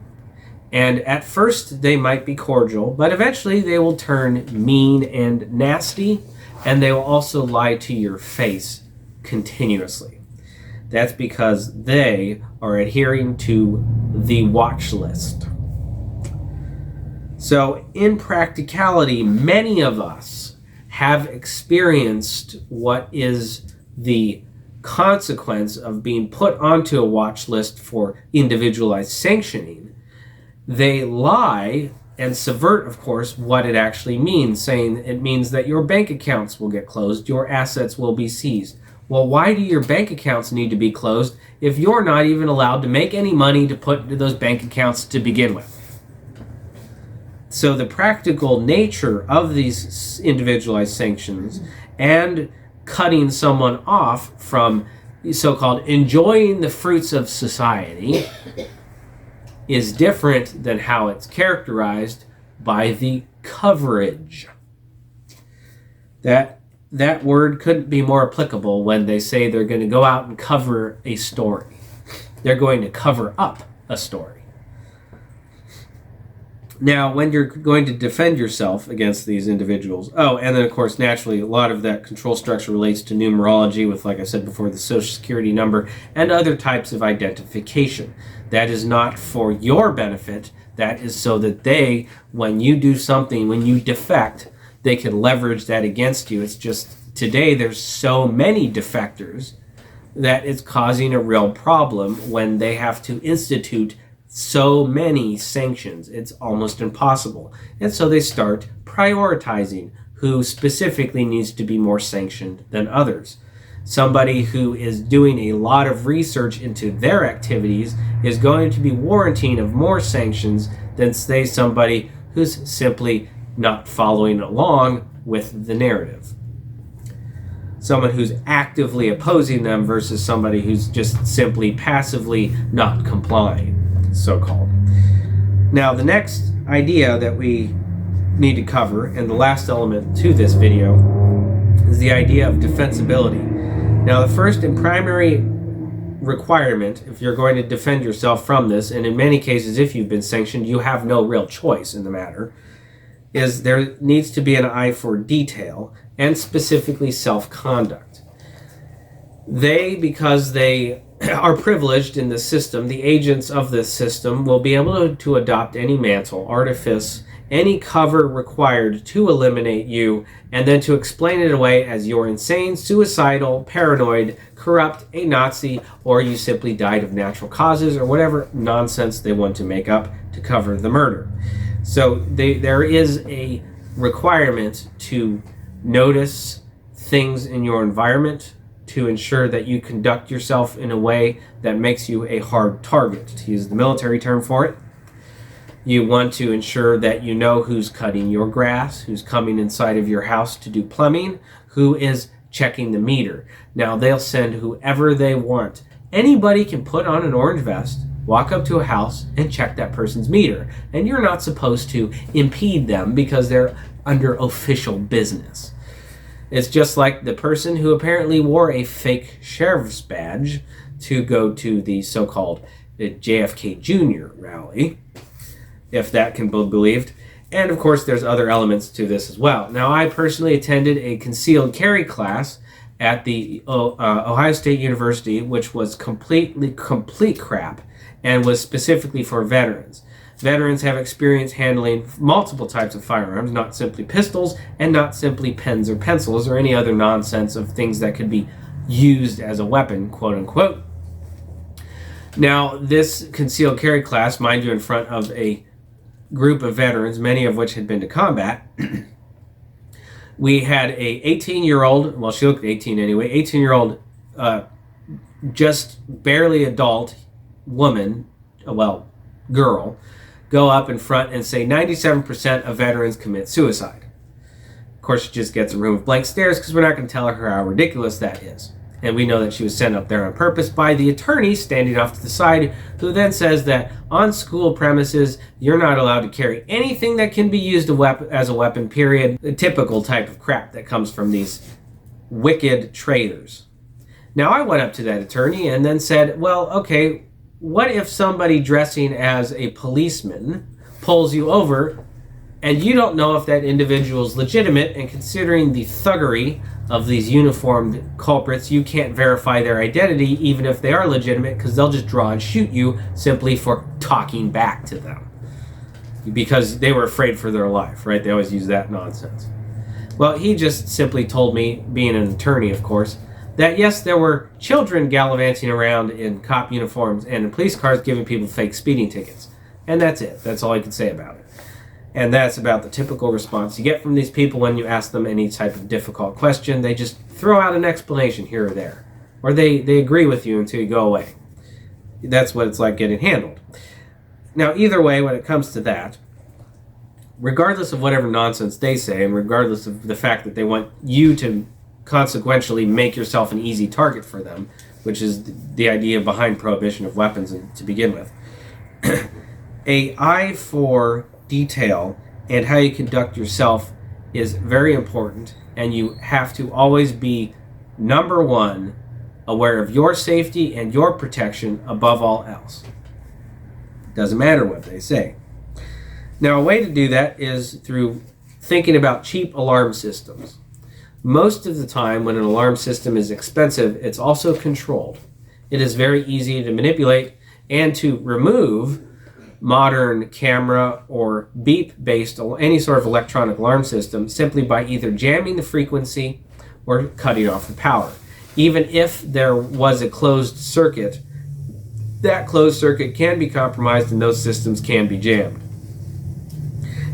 and at first they might be cordial, but eventually they will turn mean and nasty, and they will also lie to your face continuously. That's because they are adhering to the watch list. So in practicality, many of us have experienced what is the consequence of being put onto a watch list for individualized sanctioning. They lie and subvert, of course, what it actually means, saying it means that your bank accounts will get closed, your assets will be seized. Well, why do your bank accounts need to be closed if you're not even allowed to make any money to put into those bank accounts to begin with? So the practical nature of these individualized sanctions and cutting someone off from so-called enjoying the fruits of society is different than how it's characterized by the coverage. That word couldn't be more applicable when they say they're going to go out and cover a story. They're going to cover up a story. Now, when you're going to defend yourself against these individuals, and then of course, naturally, a lot of that control structure relates to numerology with, like I said before, the social security number and other types of identification. That is not for your benefit. That is so that they, when you do something, when you defect, they can leverage that against you. It's just today there's so many defectors that it's causing a real problem when they have to institute so many sanctions. It's almost impossible. And so they start prioritizing who specifically needs to be more sanctioned than others. Somebody who is doing a lot of research into their activities is going to be warranting of more sanctions than, say, somebody who's simply not following along with the narrative. Someone who's actively opposing them versus somebody who's just simply passively not complying, so-called. Now, the next idea that we need to cover, and the last element to this video, is the idea of defensibility. Now, the first and primary requirement, if you're going to defend yourself from this, and in many cases, if you've been sanctioned, you have no real choice in the matter, is there needs to be an eye for detail, and specifically self-conduct. They, because they are privileged in the system, the agents of this system will be able to adopt any mantle, artifice, any cover required to eliminate you, and then to explain it away as you're insane, suicidal, paranoid, corrupt, a Nazi, or you simply died of natural causes, or whatever nonsense they want to make up to cover the murder. So there is a requirement to notice things in your environment to ensure that you conduct yourself in a way that makes you a hard target, to use the military term for it. You want to ensure that you know who's cutting your grass, who's coming inside of your house to do plumbing, who is checking the meter. Now, they'll send whoever they want. Anybody can put on an orange vest, walk up to a house, and check that person's meter. And you're not supposed to impede them because they're under official business. It's just like the person who apparently wore a fake sheriff's badge to go to the so-called JFK Jr. rally, if that can be believed. And of course, there's other elements to this as well. Now, I personally attended a concealed carry class at the Ohio State University, which was complete crap and was specifically for veterans. Veterans have experience handling multiple types of firearms, not simply pistols and not simply pens or pencils or any other nonsense of things that could be used as a weapon, quote unquote. Now, this concealed carry class, mind you, in front of a group of veterans, many of which had been to combat, we had a 18-year-old, well, she looked 18 anyway, 18-year-old, just barely adult woman, girl, go up in front and say 97% of veterans commit suicide. Of course, she just gets a room of blank stares because we're not going to tell her how ridiculous that is. And we know that she was sent up there on purpose by the attorney standing off to the side, who then says that on school premises, you're not allowed to carry anything that can be used as a weapon, period. The typical type of crap that comes from these wicked traitors. Now, I went up to that attorney and then said, well, okay, what if somebody dressing as a policeman pulls you over and you don't know if that individual is legitimate, and considering the thuggery of these uniformed culprits, you can't verify their identity even if they are legitimate, because they'll just draw and shoot you simply for talking back to them because they were afraid for their life, right? They always use that nonsense. Well, he just simply told me, being an attorney, of course, that yes, there were children gallivanting around in cop uniforms and in police cars giving people fake speeding tickets. And that's it. That's all I can say about it. And that's about the typical response you get from these people when you ask them any type of difficult question. They just throw out an explanation here or there. Or they agree with you until you go away. That's what it's like getting handled. Now, either way, when it comes to that, regardless of whatever nonsense they say, and regardless of the fact that they want you to consequentially make yourself an easy target for them, which is the idea behind prohibition of weapons to begin with, an eye for detail and how you conduct yourself is very important, and you have to always be, number one, aware of your safety and your protection above all else. Doesn't matter what they say. Now, a way to do that is through thinking about cheap alarm systems. Most of the time when an alarm system is expensive, it's also controlled. It is very easy to manipulate and to remove modern camera or beep-based, any sort of electronic alarm system, simply by either jamming the frequency or cutting off the power. Even if there was a closed circuit, that closed circuit can be compromised and those systems can be jammed.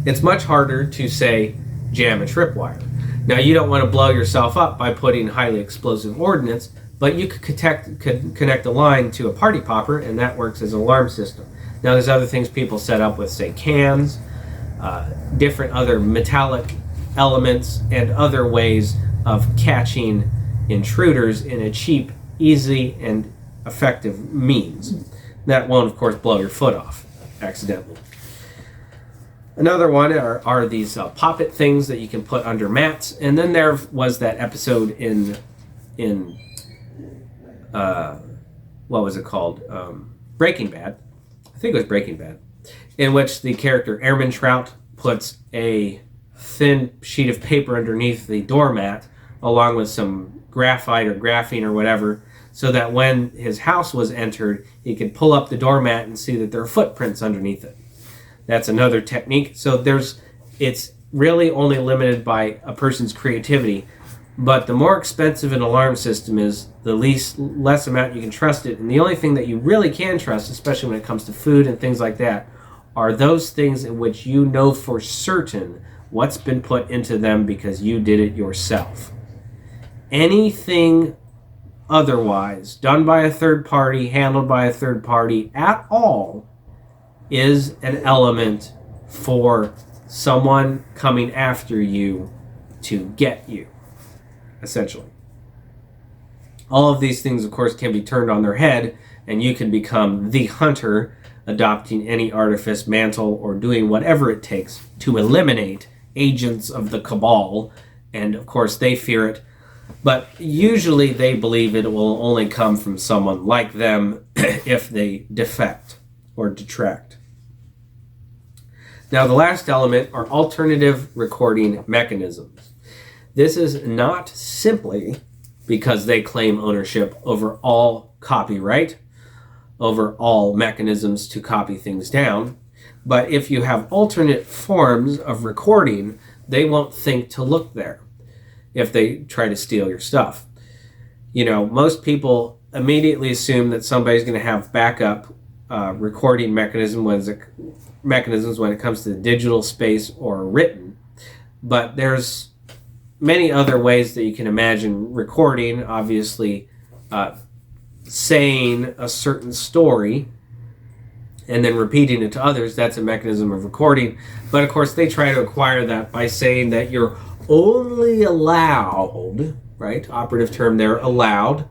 It's much harder to, say, jam a tripwire. Now, you don't want to blow yourself up by putting highly explosive ordnance, but you could connect a line to a party popper, and that works as an alarm system. Now, there's other things people set up with, say, cans, different other metallic elements, and other ways of catching intruders in a cheap, easy, and effective means. That won't, of course, blow your foot off accidentally. Another one are these poppet things that you can put under mats. And then there was that episode in what was it called? Breaking Bad. I think it was Breaking Bad, in which the character Airman Trout puts a thin sheet of paper underneath the doormat along with some graphite or graphene or whatever, so that when his house was entered, he could pull up the doormat and see that there are footprints underneath it. That's another technique. So it's really only limited by a person's creativity. But the more expensive an alarm system is, the less amount you can trust it. And the only thing that you really can trust, especially when it comes to food and things like that, are those things in which you know for certain what's been put into them because you did it yourself. Anything otherwise, done by a third party, handled by a third party at all, is an element for someone coming after you to get you, essentially. All of these things, of course, can be turned on their head, and you can become the hunter, adopting any artifice, mantle, or doing whatever it takes to eliminate agents of the cabal, and of course they fear it. But usually they believe it will only come from someone like them if they defect or detract. Now, the last element are alternative recording mechanisms. This is not simply because they claim ownership over all copyright, over all mechanisms to copy things down, but if you have alternate forms of recording, they won't think to look there if they try to steal your stuff. You know, most people immediately assume that somebody's going to have backup recording mechanisms when it comes to the digital space or written, but there's many other ways that you can imagine recording. Obviously, saying a certain story and then repeating it to others, that's a mechanism of recording. But of course, they try to acquire that by saying that you're only allowed, right, operative term there, allowed,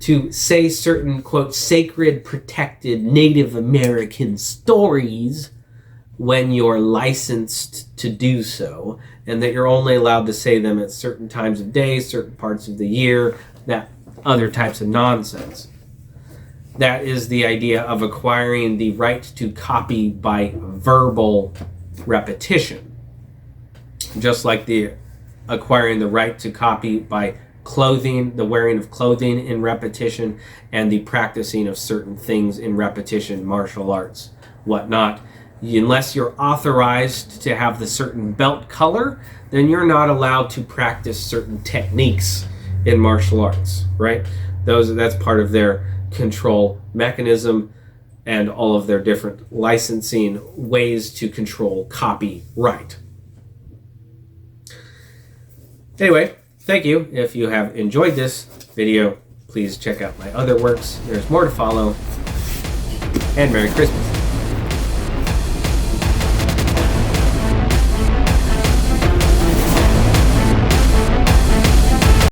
to say certain, quote, sacred, protected Native American stories when you're licensed to do so, and that you're only allowed to say them at certain times of day, certain parts of the year, that other types of nonsense. That is the idea of acquiring the right to copy by verbal repetition. Just like the acquiring the right to copy by clothing, the wearing of clothing in repetition, and the practicing of certain things in repetition, martial arts, whatnot. Unless you're authorized to have the certain belt color, then you're not allowed to practice certain techniques in martial arts, right? That's part of their control mechanism and all of their different licensing ways to control copyright. Anyway, thank you. If you have enjoyed this video, please check out my other works. There's more to follow. And Merry Christmas.